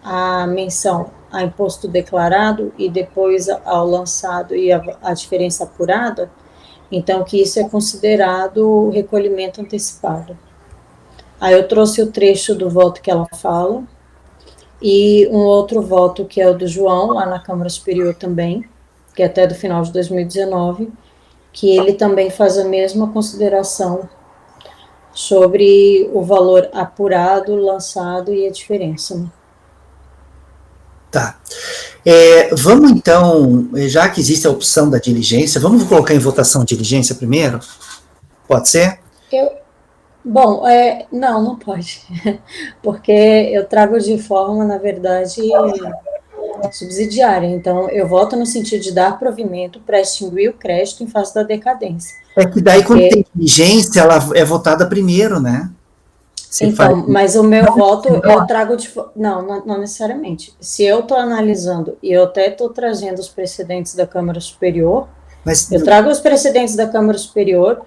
a menção a imposto declarado e depois ao lançado e a diferença apurada, então que isso é considerado recolhimento antecipado. Aí eu trouxe o trecho do voto que ela fala, e um outro voto que é o do João, lá na Câmara Superior também, que é até do final de 2019, que ele também faz a mesma consideração sobre o valor apurado, lançado e a diferença, né? Tá. Vamos então, já que existe a opção da diligência, vamos colocar em votação a diligência primeiro? Pode ser? Não pode, porque eu trago de forma, na verdade, subsidiária. Então, eu voto no sentido de dar provimento para extinguir o crédito em face da decadência. É que daí, quando tem diligência, ela é votada primeiro, né? Mas o meu voto eu trago de... Não necessariamente. Se eu estou analisando e eu até estou trazendo os precedentes da Câmara Superior, eu trago os precedentes da Câmara Superior,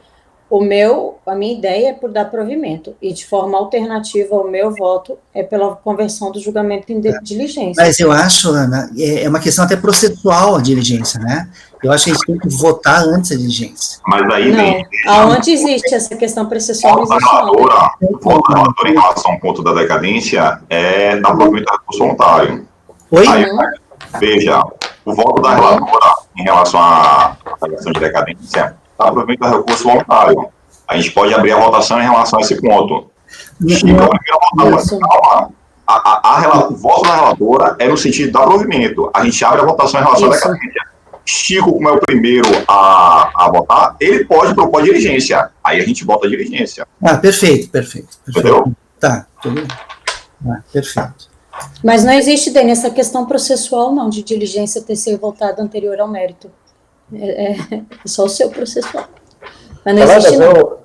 a minha ideia é por dar provimento, e de forma alternativa o meu voto é pela conversão do julgamento em diligência. Mas eu acho, Ana, é uma questão até processual a diligência, né? Eu acho que a gente tem que votar antes da diligência. Mas aí não, aonde existe essa questão processual, não existe não. O voto da relatora em relação ao ponto da decadência é da provimento do recurso voluntário. Oi? Aí, veja, o voto da relatora em relação à questão de decadência está provimento do recurso voluntário. A gente pode abrir a votação em relação a esse ponto. O voto da relatora é no sentido da provimento. A gente abre a votação em relação à decadência. Chico, como é o primeiro a votar, ele pode propor diligência. Aí a gente vota a diligência. Perfeito. Entendeu? Tá, tudo bem. Perfeito. Mas não existe, Dani, essa questão processual, não, de diligência ter sido votada anterior ao mérito. É só o seu processual. Mas não existe, não.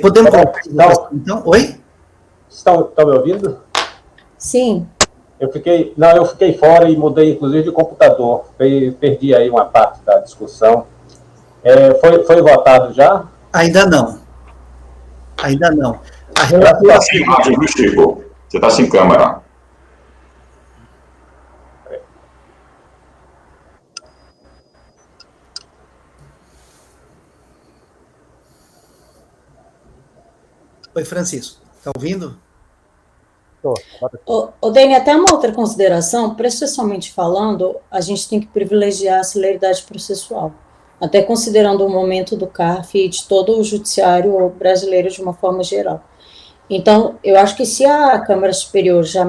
Podemos... Então, oi? Estão me ouvindo? Sim. Eu fiquei fora e mudei, inclusive, de computador. Perdi aí uma parte da discussão. Foi votado já? Ainda não. Você está sem imagem, viu, Chico? Você está sem câmera. Oi, Francisco. Está ouvindo? Dani, até uma outra consideração, processualmente falando, a gente tem que privilegiar a celeridade processual, até considerando o momento do CARF e de todo o judiciário brasileiro de uma forma geral. Então, eu acho que se a Câmara Superior já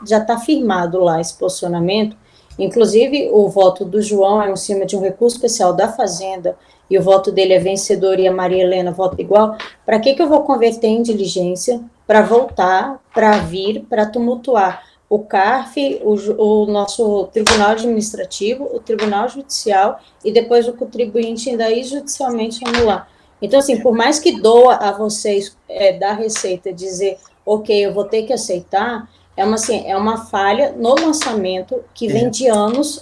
está firmado lá esse posicionamento, inclusive o voto do João é em cima de um recurso especial da Fazenda, e o voto dele é vencedor e a Maria Helena vota igual, para que eu vou converter em diligência para voltar, para vir, para tumultuar o CARF, o nosso Tribunal Administrativo, o Tribunal Judicial, e depois o contribuinte ainda ir judicialmente anular. Então, assim, por mais que doa a vocês da Receita dizer, ok, eu vou ter que aceitar, é uma falha no lançamento que vem de anos,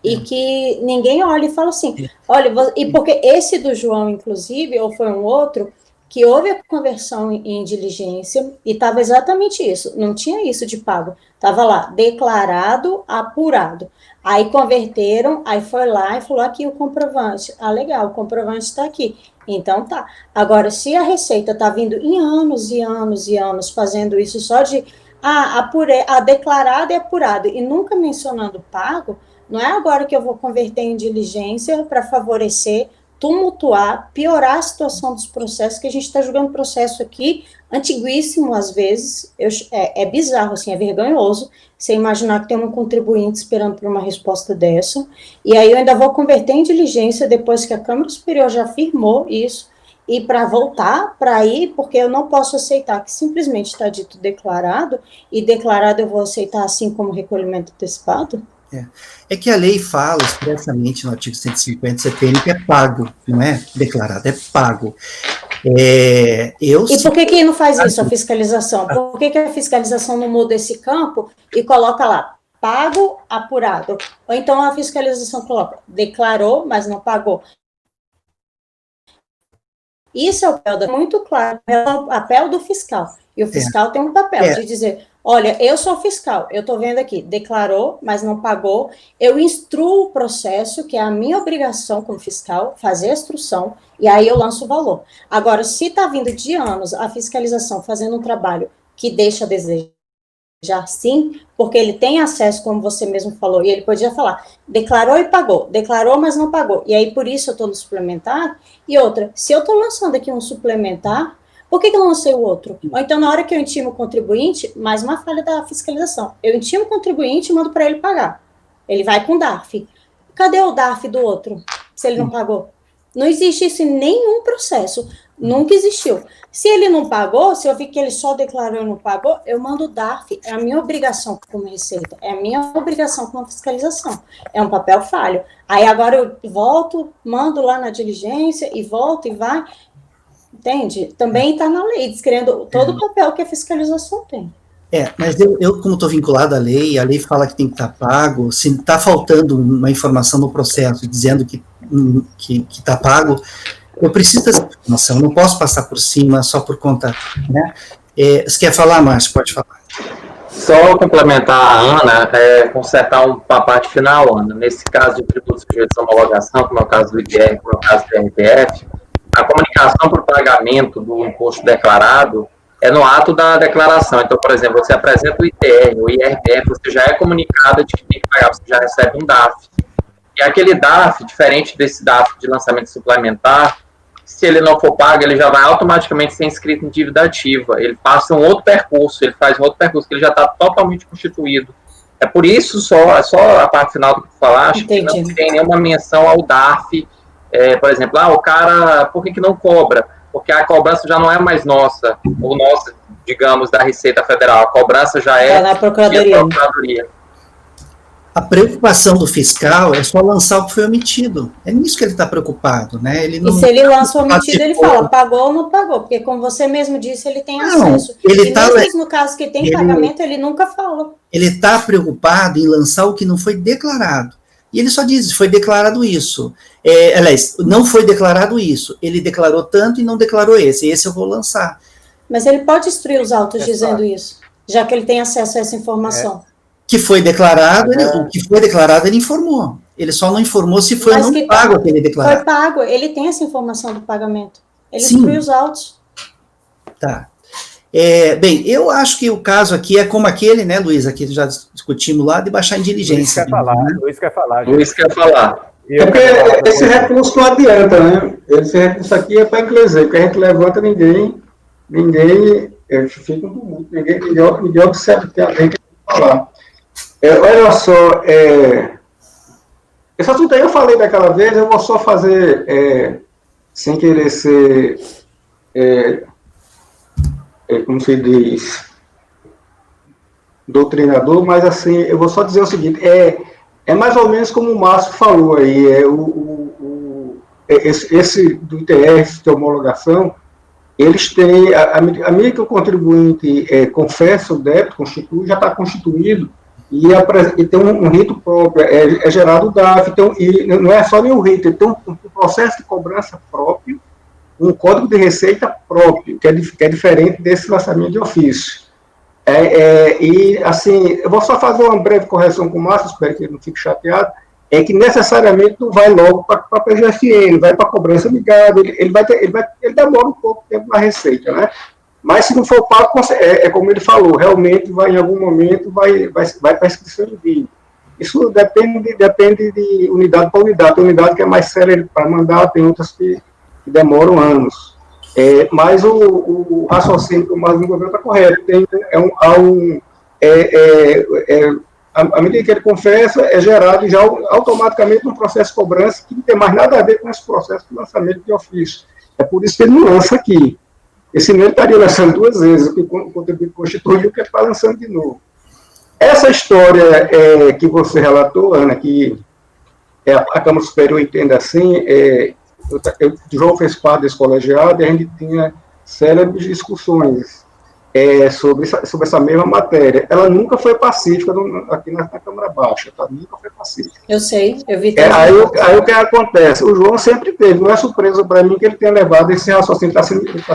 e que ninguém olha e fala assim, olha, e porque esse do João, inclusive, ou foi um outro, que houve a conversão em diligência e estava exatamente isso, não tinha isso de pago, estava lá, declarado, apurado. Aí converteram, aí foi lá e falou aqui o comprovante. Ah, legal, o comprovante está aqui. Então tá. Agora, se a Receita está vindo em anos e anos e anos fazendo isso só de declarado e apurado e nunca mencionando pago, não é agora que eu vou converter em diligência para favorecer, tumultuar, piorar a situação dos processos, que a gente está julgando processo aqui, antiguíssimo às vezes, é bizarro, assim, é vergonhoso você imaginar que tem um contribuinte esperando por uma resposta dessa, e aí eu ainda vou converter em diligência depois que a Câmara Superior já afirmou isso, e para voltar para ir, porque eu não posso aceitar que simplesmente está dito declarado, e declarado eu vou aceitar assim como recolhimento antecipado? É que a lei fala expressamente no artigo 150 CPN que é pago, não é declarado, é pago. E por que não faz isso, a fiscalização? Por que a fiscalização não muda esse campo e coloca lá, pago, apurado? Ou então a fiscalização coloca, declarou, mas não pagou. Isso é o papel, muito claro, é o papel do fiscal. E o fiscal tem um papel de dizer, olha, eu sou fiscal, eu estou vendo aqui, declarou, mas não pagou, eu instruo o processo, que é a minha obrigação como fiscal, fazer a instrução, e aí eu lanço o valor. Agora, se está vindo de anos a fiscalização fazendo um trabalho que deixa a desejar, sim, porque ele tem acesso, como você mesmo falou, e ele podia falar, declarou e pagou, declarou, mas não pagou, e aí por isso eu estou no suplementar, e outra, se eu estou lançando aqui um suplementar, por que eu não lancei o outro? Ou então, na hora que eu intimo o contribuinte, mais uma falha da fiscalização. Eu intimo o contribuinte e mando para ele pagar. Ele vai com o DARF. Cadê o DARF do outro, se ele não pagou? Não existe isso em nenhum processo. Nunca existiu. Se ele não pagou, se eu vi que ele só declarou e não pagou, eu mando o DARF. É a minha obrigação como Receita. É a minha obrigação como fiscalização. É um papel falho. Aí agora eu volto, mando lá na diligência e volto e vai... Entende? Também está na lei, descrevendo todo o papel que a fiscalização tem. Mas eu como estou vinculado à lei, a lei fala que tem que estar pago, se está faltando uma informação no processo dizendo que está pago, eu preciso dessa informação, não posso passar por cima só por conta, né? Você quer falar, Márcio? Pode falar. Só complementar a Ana, consertar uma parte final, Ana. Nesse caso de tributos sujeitos à homologação, como é o caso do IPR, como é o caso do RPF, a comunicação para o pagamento do imposto declarado é no ato da declaração. Então, por exemplo, você apresenta o ITR, o IRPF, você já é comunicado de que tem que pagar, você já recebe um DARF. E aquele DARF, diferente desse DARF de lançamento suplementar, se ele não for pago, ele já vai automaticamente ser inscrito em dívida ativa. Ele passa um outro percurso, ele faz um outro percurso, que ele já está totalmente constituído. É por isso só a parte final do que tu falaste, que não tem nenhuma menção ao DARF. Por exemplo, o cara, por que não cobra? Porque a cobrança já não é mais nossa, ou nossa, digamos, da Receita Federal. A cobrança já é da Procuradoria. A preocupação do fiscal é só lançar o que foi omitido. É nisso que ele está preocupado, né? Ele não, e se ele lança o omitido, ele fala, pagou ou não pagou? Porque, como você mesmo disse, ele tem acesso. Ele mesmo no caso que tem pagamento, ele nunca fala. Ele está preocupado em lançar o que não foi declarado. E ele só diz, foi declarado isso. Aliás, não foi declarado isso. Ele declarou tanto e não declarou esse. Esse eu vou lançar. Mas ele pode instruir os autos dizendo isso, já que ele tem acesso a essa informação. Que foi declarado, o que foi declarado ele informou. Ele só não informou se foi ou não pago aquele declarado. Foi pago, ele tem essa informação do pagamento. Ele instrui os autos. Tá. Bem, eu acho que o caso aqui é como aquele, né, Luísa, que já discutimos lá, de baixar em diligência. Luiz quer falar. Luiz quer falar. Porque esse recurso não adianta, né? Esse recurso aqui é para inclusive, porque a gente levanta ninguém fica muito, ninguém observa que tem alguém que falar. Olha só, esse assunto aí eu falei daquela vez, eu vou só fazer, sem querer ser, como se diz, doutrinador, mas assim, eu vou só dizer o seguinte, é mais ou menos como o Márcio falou aí, esse do ITR de homologação, eles têm, à medida que o contribuinte confessa o débito, já está constituído, e tem um rito próprio, é gerado o DAF, então, e não é só nenhum rito, tem um processo de cobrança próprio, um código de receita próprio, que é diferente desse lançamento de ofício. E, assim, eu vou só fazer uma breve correção com o Márcio, espero que ele não fique chateado, é que necessariamente não vai logo para a PGFN, vai para a cobrança amigável, ele demora um pouco tempo na receita, né? Mas se não for pago, como ele falou, realmente vai em algum momento, vai para a inscrição de vídeo. Isso depende de unidade para unidade. Tem unidade que é mais séria para mandar, tem outras que demoram anos. Mas o raciocínio que o Márcio desenvolveu está correto. À medida que ele confessa, é gerado já automaticamente um processo de cobrança que não tem mais nada a ver com esse processo de lançamento de ofício. É por isso que ele não lança aqui. Esse senão ele estaria lançando 2 vezes, o que o contribuinte constituiu, que ele está lançando de novo. Essa história que você relatou, Ana, que a Câmara Superior entende assim, o João fez parte desse colegiado e a gente tinha célebres discussões sobre essa mesma matéria. Ela nunca foi pacífica aqui na Câmara Baixa, tá? Nunca foi pacífica. Eu sei, eu vi. Aí o que acontece? O João sempre teve, não é surpresa para mim que ele tenha levado esse raciocínio, está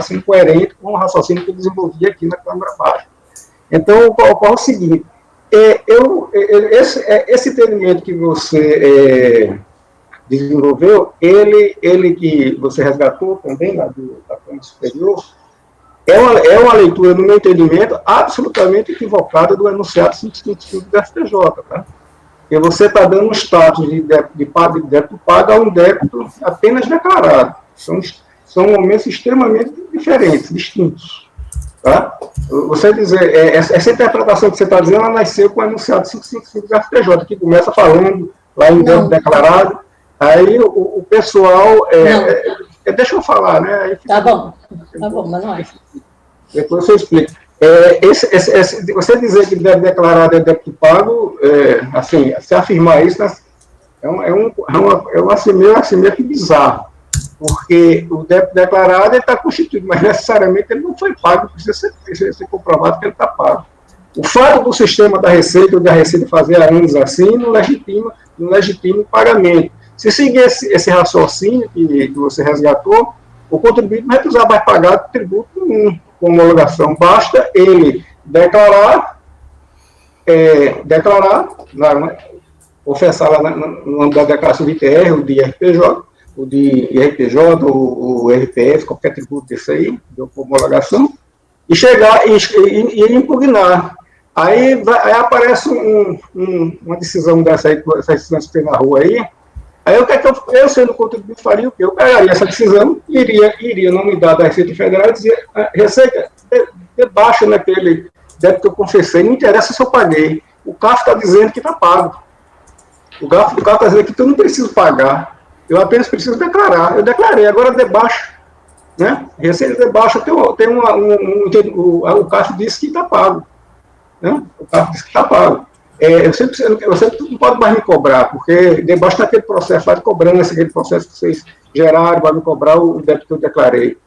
sendo coerente com o raciocínio que ele desenvolvia aqui na Câmara Baixa. Então, ocorre o seguinte, esse entendimento que você desenvolveu, ele que você resgatou também lá da Câmara Superior, é uma leitura, no meu entendimento, absolutamente equivocada do enunciado 555 do STJ, tá? Porque você está dando um status de débito pago a um débito apenas declarado. São momentos extremamente diferentes, distintos. Tá? Você dizer, essa interpretação que você está dizendo, ela nasceu com o enunciado 555 do STJ, que começa falando lá em débito declarado, aí o pessoal... deixa eu falar, né? Aí tá bom, mas não é. Depois você explica. Você dizer que deve declarar débito pago, assim, se afirmar isso, é um assemelhamento que bizarro, porque o débito declarado está constituído, mas necessariamente ele não foi pago, precisa ser comprovado que ele está pago. O fato do sistema da Receita ou da Receita fazer há anos assim não legitima o pagamento. Se seguir esse raciocínio que você resgatou, o contribuinte não vai precisar mais pagar tributo nenhum com homologação. Basta ele declarar, confessar lá no âmbito da declaração de ITR, o de IRPJ, o RPF, qualquer tributo desse aí, de homologação, e chegar e impugnar. Aí aparece uma decisão dessa aí, essa decisão que tem na rua aí. Aí o que é que eu sendo contribuinte, faria o quê? Eu pegaria essa decisão, iria na unidade da Receita Federal e dizia, Receita, debaixa naquele débito que eu confessei, não interessa se eu paguei. O CAF está dizendo que está pago. O CAF está dizendo que eu não preciso pagar, eu apenas preciso declarar. Eu declarei, agora debaixa. Né? Receita debaixa, o CAF disse que está pago. Né? O CAF disse que está pago. Você não pode mais me cobrar, porque debaixo daquele processo lá de cobrança, aquele processo que vocês geraram, vai me cobrar o débito que eu declarei.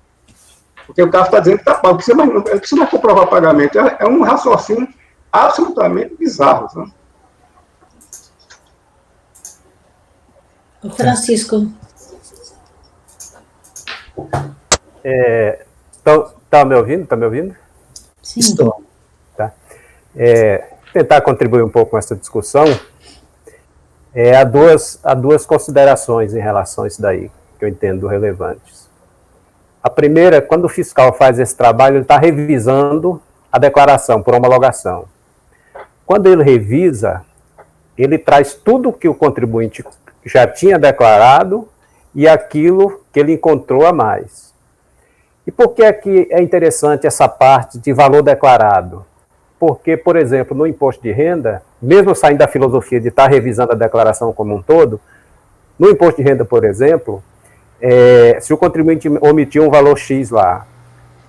Porque o CAF está dizendo que está pago, não precisa mais comprovar pagamento. É um raciocínio absolutamente bizarro. Né? Francisco. Tá me ouvindo? Tá me ouvindo? Sim. Estou. Tá. Tentar contribuir um pouco com essa discussão, há duas considerações em relação a isso daí, que eu entendo relevantes. A primeira, quando o fiscal faz esse trabalho, ele está revisando a declaração por homologação. Quando ele revisa, ele traz tudo que o contribuinte já tinha declarado e aquilo que ele encontrou a mais. E por que é interessante essa parte de valor declarado? Porque, por exemplo, no imposto de renda, mesmo saindo da filosofia de estar revisando a declaração como um todo, no imposto de renda, por exemplo, se o contribuinte omitiu um valor X lá,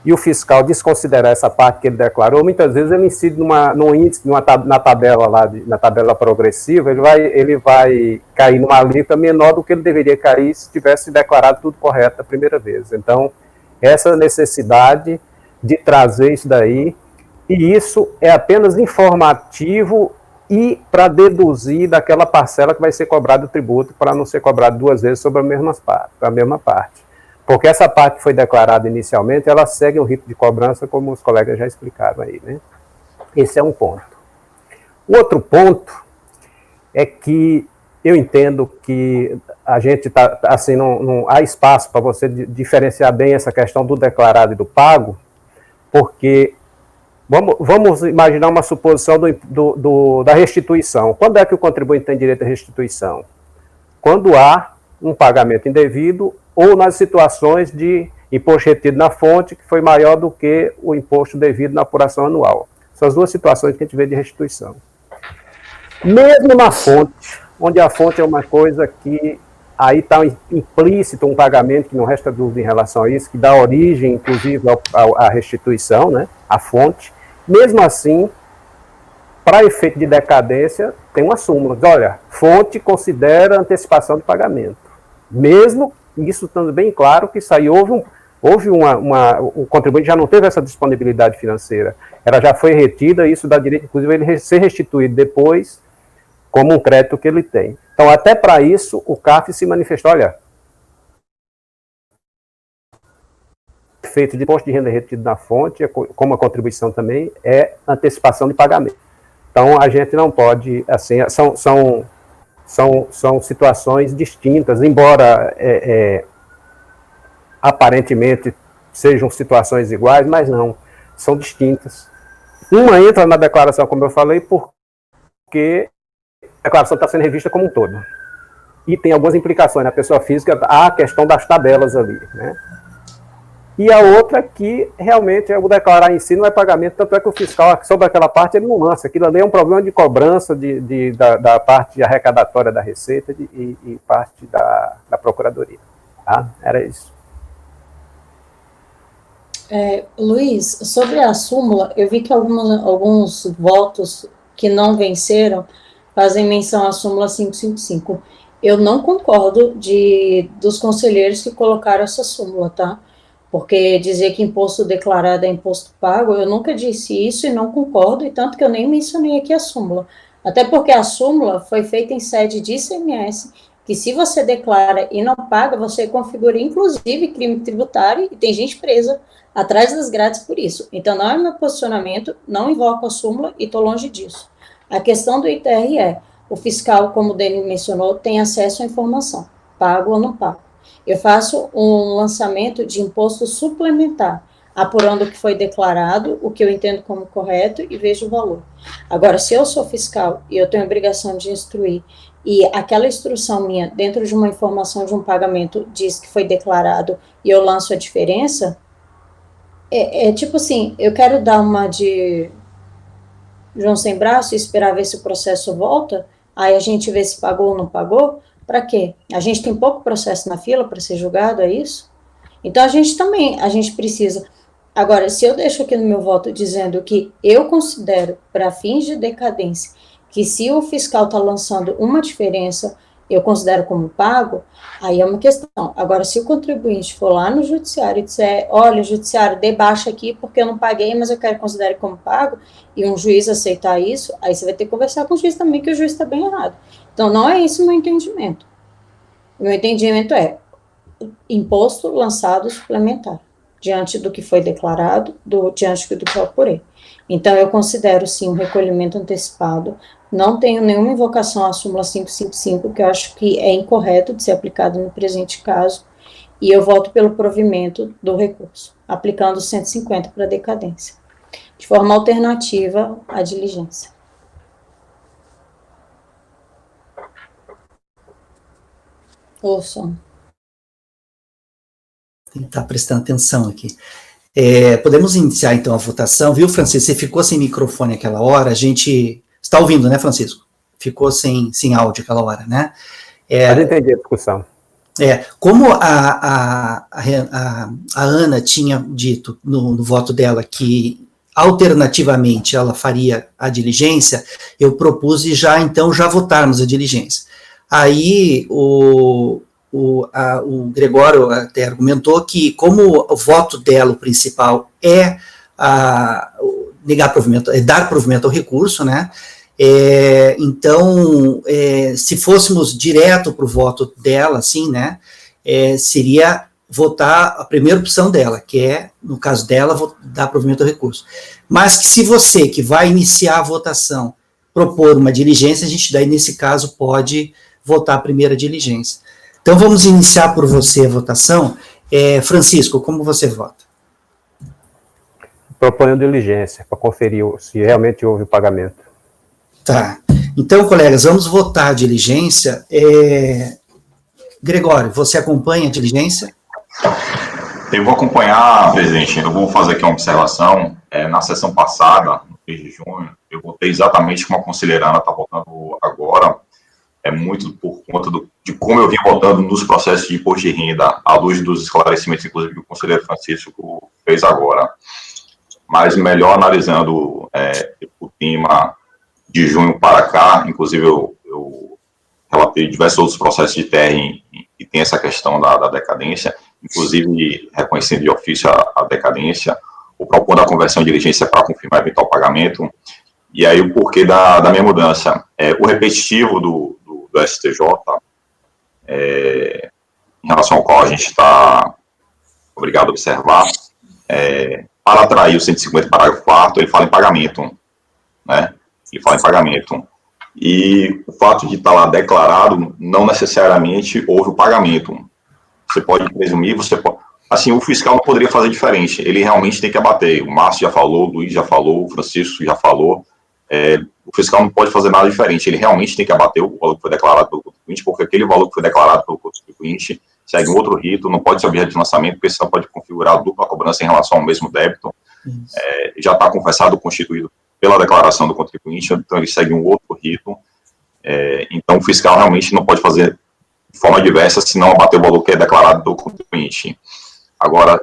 e o fiscal desconsiderar essa parte que ele declarou, muitas vezes ele incide num índice, na tabela lá, na tabela progressiva, ele vai cair numa alíquota menor do que ele deveria cair se tivesse declarado tudo correto da primeira vez. Então, essa necessidade de trazer isso daí, e isso é apenas informativo e para deduzir daquela parcela que vai ser cobrado o tributo, para não ser cobrado duas vezes sobre a mesma parte. Porque essa parte que foi declarada inicialmente, ela segue o rito de cobrança, como os colegas já explicaram aí, né? Esse é um ponto. O outro ponto é que eu entendo que a gente está, assim, não há espaço para você diferenciar bem essa questão do declarado e do pago, porque vamos imaginar uma suposição da restituição. Quando é que o contribuinte tem direito à restituição? Quando há um pagamento indevido ou nas situações de imposto retido na fonte que foi maior do que o imposto devido na apuração anual. São as duas situações que a gente vê de restituição. Mesmo na fonte, onde a fonte é uma coisa que aí está implícito um pagamento, que não resta dúvida em relação a isso, que dá origem, inclusive, à restituição, né, à fonte. Mesmo assim, para efeito de decadência, tem uma súmula. Olha, fonte considera antecipação de pagamento. Mesmo isso estando bem claro que isso aí o contribuinte já não teve essa disponibilidade financeira. Ela já foi retida, e isso dá direito, inclusive, ele ser restituído depois, como um crédito que ele tem. Então, até para isso, o CARF se manifestou, olha, feito de imposto de renda retido na fonte, como a contribuição também, é antecipação de pagamento. Então, a gente não pode, assim, são situações distintas, embora aparentemente sejam situações iguais, mas não, são distintas. Uma entra na declaração, como eu falei, porque a declaração está sendo revista como um todo. E tem algumas implicações na pessoa física, há a questão das tabelas ali, né? E a outra que realmente o declarar em si não é pagamento, tanto é que o fiscal, sobre aquela parte, ele não lança. Aquilo ali é um problema de cobrança da parte arrecadatória da Receita e parte da Procuradoria. Tá? Era isso. Luiz, sobre a súmula, eu vi que alguns votos que não venceram fazem menção à súmula 555. Eu não concordo dos conselheiros que colocaram essa súmula, tá? Porque dizer que imposto declarado é imposto pago, eu nunca disse isso e não concordo, e tanto que eu nem mencionei aqui a súmula. Até porque a súmula foi feita em sede de ICMS, que se você declara e não paga, você configura inclusive crime tributário, e tem gente presa atrás das grades por isso. Então, não é meu posicionamento, não invoco a súmula e estou longe disso. A questão do ITR é, o fiscal, como o Denis mencionou, tem acesso à informação, pago ou não pago. Eu faço um lançamento de imposto suplementar, apurando o que foi declarado, o que eu entendo como correto e vejo o valor. Agora, se eu sou fiscal e eu tenho a obrigação de instruir, e aquela instrução minha, dentro de uma informação de um pagamento, diz que foi declarado e eu lanço a diferença, tipo assim, eu quero dar uma de João sem braço e esperar ver se o processo volta, aí a gente vê se pagou ou não pagou. Para quê? A gente tem pouco processo na fila para ser julgado, é isso? Então, a gente precisa... Agora, se eu deixo aqui no meu voto dizendo que eu considero, para fins de decadência, que se o fiscal está lançando uma diferença, eu considero como pago, aí é uma questão. Agora, se o contribuinte for lá no judiciário e disser, olha, judiciário, dê baixa aqui porque eu não paguei, mas eu quero considerar como pago, e um juiz aceitar isso, aí você vai ter que conversar com o juiz também, que o juiz está bem errado. Então, não é esse o meu entendimento. O meu entendimento é imposto lançado suplementar, diante do que foi declarado, diante do que eu apurei. Então, eu considero, sim, um recolhimento antecipado, não tenho nenhuma invocação à súmula 555, que eu acho que é incorreto de ser aplicado no presente caso, e eu voto pelo provimento do recurso, aplicando 150 para decadência, de forma alternativa à diligência. Ouçam. Tem que estar prestando atenção aqui. Podemos iniciar, então, a votação, viu, Francisco? Você ficou sem microfone aquela hora, a gente... Você está ouvindo, né, Francisco? Ficou sem áudio aquela hora, né? Pode entender a discussão. Como a Ana tinha dito no voto dela que, alternativamente, ela faria a diligência, eu propus e já votarmos a diligência. Aí, o Gregório até argumentou que, como o voto dela, o principal, é negar provimento, é dar provimento ao recurso, né? Então, se fôssemos direto para o voto dela, assim, né, seria votar a primeira opção dela, que é, no caso dela, dar provimento ao recurso. Mas que se você, que vai iniciar a votação, propor uma diligência, a gente daí, nesse caso, pode votar a primeira diligência. Então, vamos iniciar por você a votação. Francisco, como você vota? Proponho diligência, para conferir se realmente houve o pagamento. Tá. Então, colegas, vamos votar a diligência. Gregório, você acompanha a diligência? Eu vou acompanhar, presidente. Eu vou fazer aqui uma observação. Na sessão passada, no mês de junho, eu votei exatamente como a conselheira Ana está votando agora. Muito por conta de como eu vim votando nos processos de imposto de renda, à luz dos esclarecimentos, inclusive, que o conselheiro Francisco fez agora. Mas melhor analisando o tema de junho para cá, inclusive eu relatei diversos outros processos de TR que tem essa questão da decadência, inclusive reconhecendo de ofício a decadência, ou propondo a conversão de diligência para confirmar eventual pagamento. E aí o porquê da minha mudança. O repetitivo do STJ, em relação ao qual a gente está obrigado a observar, para atrair o 150, parágrafo 4º, ele fala em pagamento, né? Ele fala em pagamento. E o fato de estar lá declarado, não necessariamente houve o pagamento. Você pode presumir, assim, o fiscal não poderia fazer diferente, ele realmente tem que abater. O Márcio já falou, o Luiz já falou, o Francisco já falou. O fiscal não pode fazer nada diferente, ele realmente tem que abater o valor que foi declarado pelo contribuinte, porque aquele valor que foi declarado pelo contribuinte segue um outro rito, não pode ser objeto de lançamento, porque senão pode configurar dupla cobrança em relação ao mesmo débito. Já está confessado, constituído pela declaração do contribuinte, então ele segue um outro rito. Então o fiscal realmente não pode fazer de forma diversa, se não abater o valor que é declarado do contribuinte. Agora,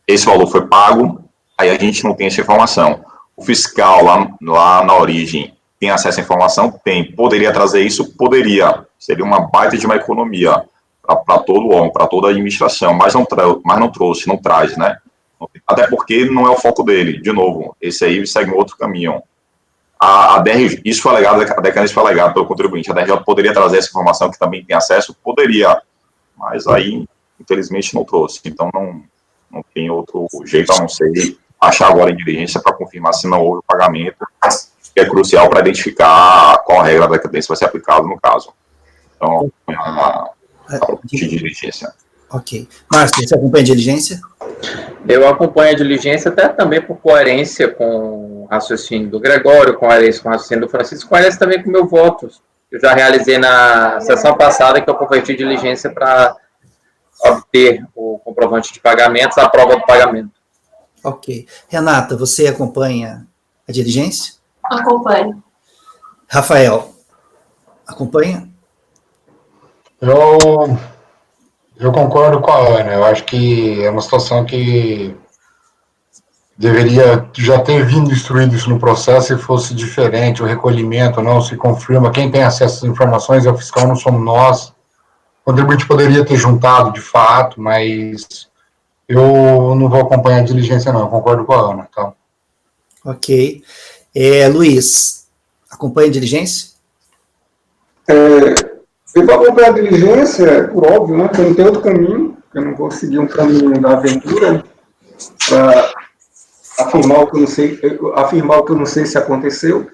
esse valor foi pago, aí a gente não tem essa informação. O fiscal, lá na origem, tem acesso à informação? Tem. Poderia trazer isso? Poderia. Seria uma baita de uma economia para todo o órgão, para toda a administração, mas não trouxe, não traz, né? Até porque não é o foco dele. De novo, esse aí segue um outro caminho. A DRJ, isso foi alegado, a decadência foi alegada pelo contribuinte. A DRJ poderia trazer essa informação que também tem acesso? Poderia. Mas aí, infelizmente, não trouxe. Então, não tem outro jeito a não ser achar agora em diligência para confirmar se não houve o pagamento, que é crucial para identificar qual regra da decadência vai ser aplicada no caso. Então, a de diligência. Ok. Márcio, você acompanha a diligência? Eu acompanho a diligência até também por coerência com o raciocínio do Gregório, com coerência com o raciocínio do Francisco, coerência também com o meu voto. Eu já realizei na sessão passada que eu converti diligência para obter o comprovante de pagamentos, a prova do pagamento. Ok. Renata, você acompanha a diligência? Acompanho. Rafael, acompanha? Eu concordo com a Ana. Eu acho que é uma situação que deveria já ter vindo instruído isso no processo, se fosse diferente, o recolhimento não se confirma. Quem tem acesso às informações é o fiscal, não somos nós. O contribuinte poderia ter juntado, de fato, mas eu não vou acompanhar a diligência, não. Eu concordo com a Ana. Tá? Ok. Luiz, acompanha a diligência? Eu vou acompanhar a diligência, por óbvio, né? Porque não tem outro caminho, eu não vou seguir um caminho da aventura para afirmar o que eu não sei se aconteceu.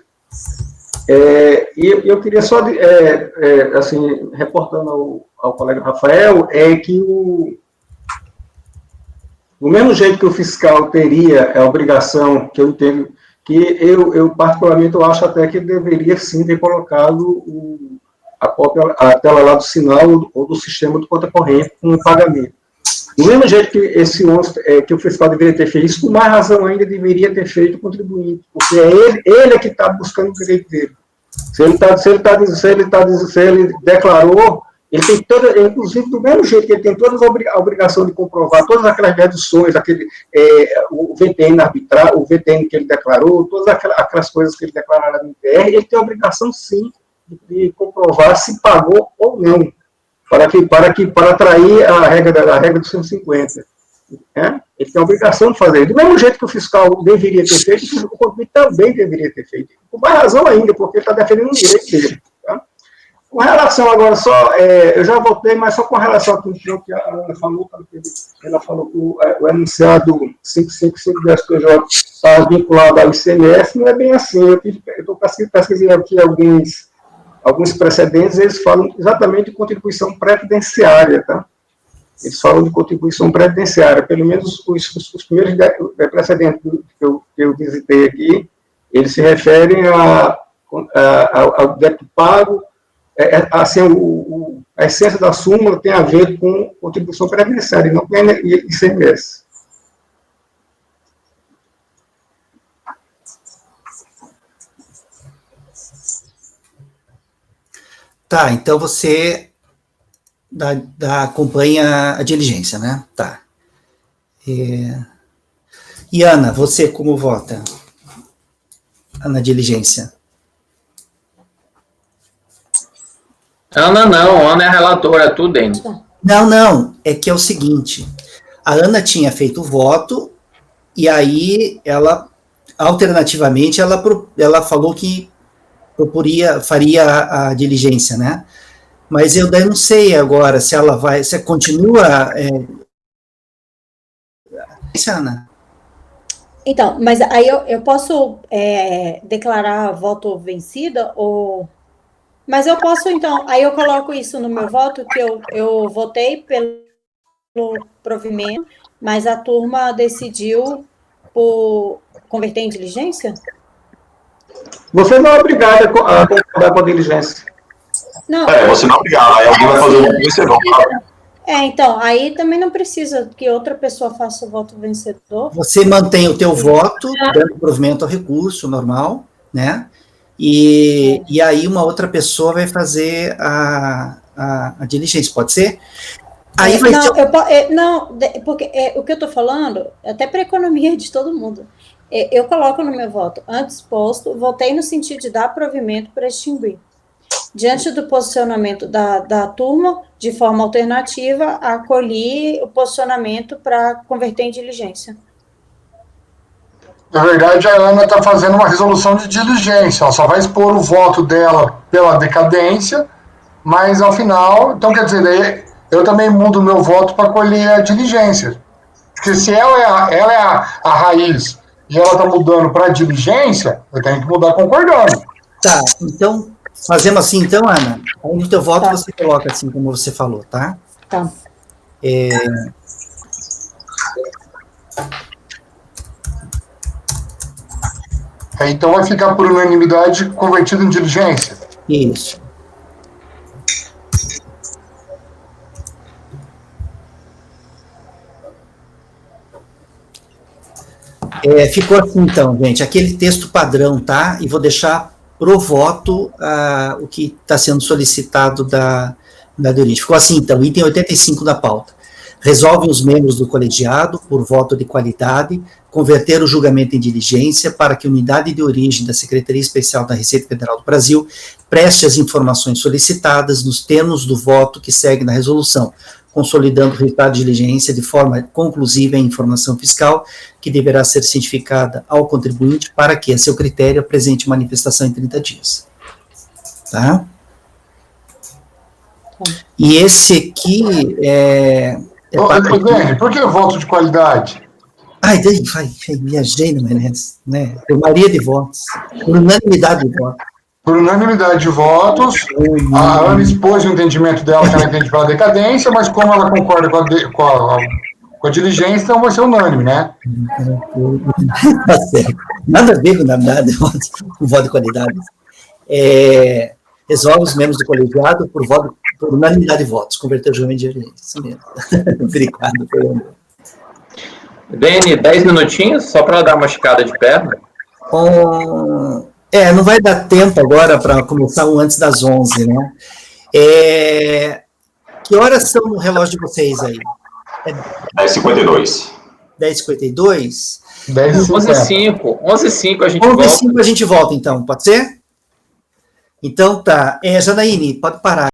E eu queria só, assim, reportando ao colega Rafael, que do mesmo jeito que o fiscal teria a obrigação, que eu entendo, que eu particularmente, eu acho até que ele deveria sim ter colocado a tela lá do sinal ou do sistema do conta corrente com o pagamento. Do mesmo jeito que que o fiscal deveria ter feito isso, com mais razão ainda deveria ter feito o contribuinte, porque ele é que está buscando o direito dele. Se ele declarou, ele tem toda, inclusive do mesmo jeito que ele tem toda a obrigação de comprovar todas aquelas deduções, o VTN arbitral, o VTN que ele declarou, todas aquelas coisas que ele declarará no ITR, ele tem a obrigação sim de comprovar se pagou ou não, para atrair a regra do 150. né? Ele tem a obrigação de fazer. Do mesmo jeito que o fiscal deveria ter feito, o contribuinte também deveria ter feito. Com mais razão ainda, porque ele está defendendo o direito dele. Tá? Com relação agora só, eu já votei, mas só com relação ao que a Ana falou, ela falou que o enunciado 555 do STJ está vinculado ao ICMS, não é bem assim. Eu estou pesquisando aqui alguns precedentes, eles falam exatamente de contribuição previdenciária, tá? Eles falam de contribuição previdenciária, pelo menos os primeiros precedentes que eu visitei aqui, eles se referem ao débito pago, assim, a essência da súmula tem a ver com contribuição previdenciária, e não com ICMS. Tá, então você acompanha a diligência, né? Tá. E Ana, você como vota na diligência? Ana não, Ana é a relatora, tudo dentro. Não, é que é o seguinte, a Ana tinha feito o voto, e aí alternativamente, ela falou que faria a diligência, né? Mas eu daí não sei agora se ela se continua... Ana? Então, mas aí eu posso declarar voto vencida, ou... Mas eu posso, então, aí eu coloco isso no meu voto, que eu votei pelo provimento, mas a turma decidiu por converter em diligência? Você não é obrigado a concordar com a diligência. Não. Você não é obrigado, aí alguém vai fazer o vencedor. Então, aí também não precisa que outra pessoa faça o voto vencedor. Você mantém o teu voto, dando provimento ao recurso normal, né? E aí uma outra pessoa vai fazer a diligência, pode ser? Aí vai ser... Não, porque o que eu estou falando, até para economia de todo mundo, eu coloco no meu voto, antes posto, votei no sentido de dar provimento para extinguir. Diante do posicionamento da turma, de forma alternativa, acolhi o posicionamento para converter em diligência. Na verdade, a Ana está fazendo uma resolução de diligência, ela só vai expor o voto dela pela decadência, mas ao final, então quer dizer, eu também mudo o meu voto para acolher a diligência. Porque se ela é a raiz e ela está mudando para a diligência, eu tenho que mudar concordando. Tá, então... Fazemos assim, então, Ana? Aí no teu voto você coloca assim, como você falou, tá? Tá. Então vai ficar por unanimidade convertido em diligência? Isso. Ficou assim, então, gente, aquele texto padrão, tá? E vou deixar pro voto o que está sendo solicitado da origem. Ficou assim, então, item 85 da pauta. Resolvem os membros do colegiado, por voto de qualidade, converter o julgamento em diligência para que a unidade de origem da Secretaria Especial da Receita Federal do Brasil preste as informações solicitadas nos termos do voto que segue na resolução, consolidando o resultado de diligência de forma conclusiva em informação fiscal, que deverá ser cientificada ao contribuinte para que, a seu critério, apresente manifestação em 30 dias. Tá? E esse aqui por que voto de qualidade? Ai, viajei no Menezes, né? Por maioria de votos, por unanimidade de votos. Por unanimidade de votos, a Ana expôs o entendimento dela, que ela entende pela decadência, mas como ela concorda com a diligência, então vai ser unânime, né? Tá certo. Nada a ver com unanimidade de votos, com voto de qualidade. Resolve os membros do colegiado por unanimidade de votos, converter o julgamento de diligência. Isso mesmo. Obrigado, Fernando. Dene, 10 minutinhos, só para dar uma esticada de perna? Não vai dar tempo agora para começar antes das 11, né? Que horas são no relógio de vocês aí? 10h52. 10h52? 11h05. 11h05 a gente volta. 11h05 a gente volta, então, pode ser? Então tá. Janaíne, pode parar.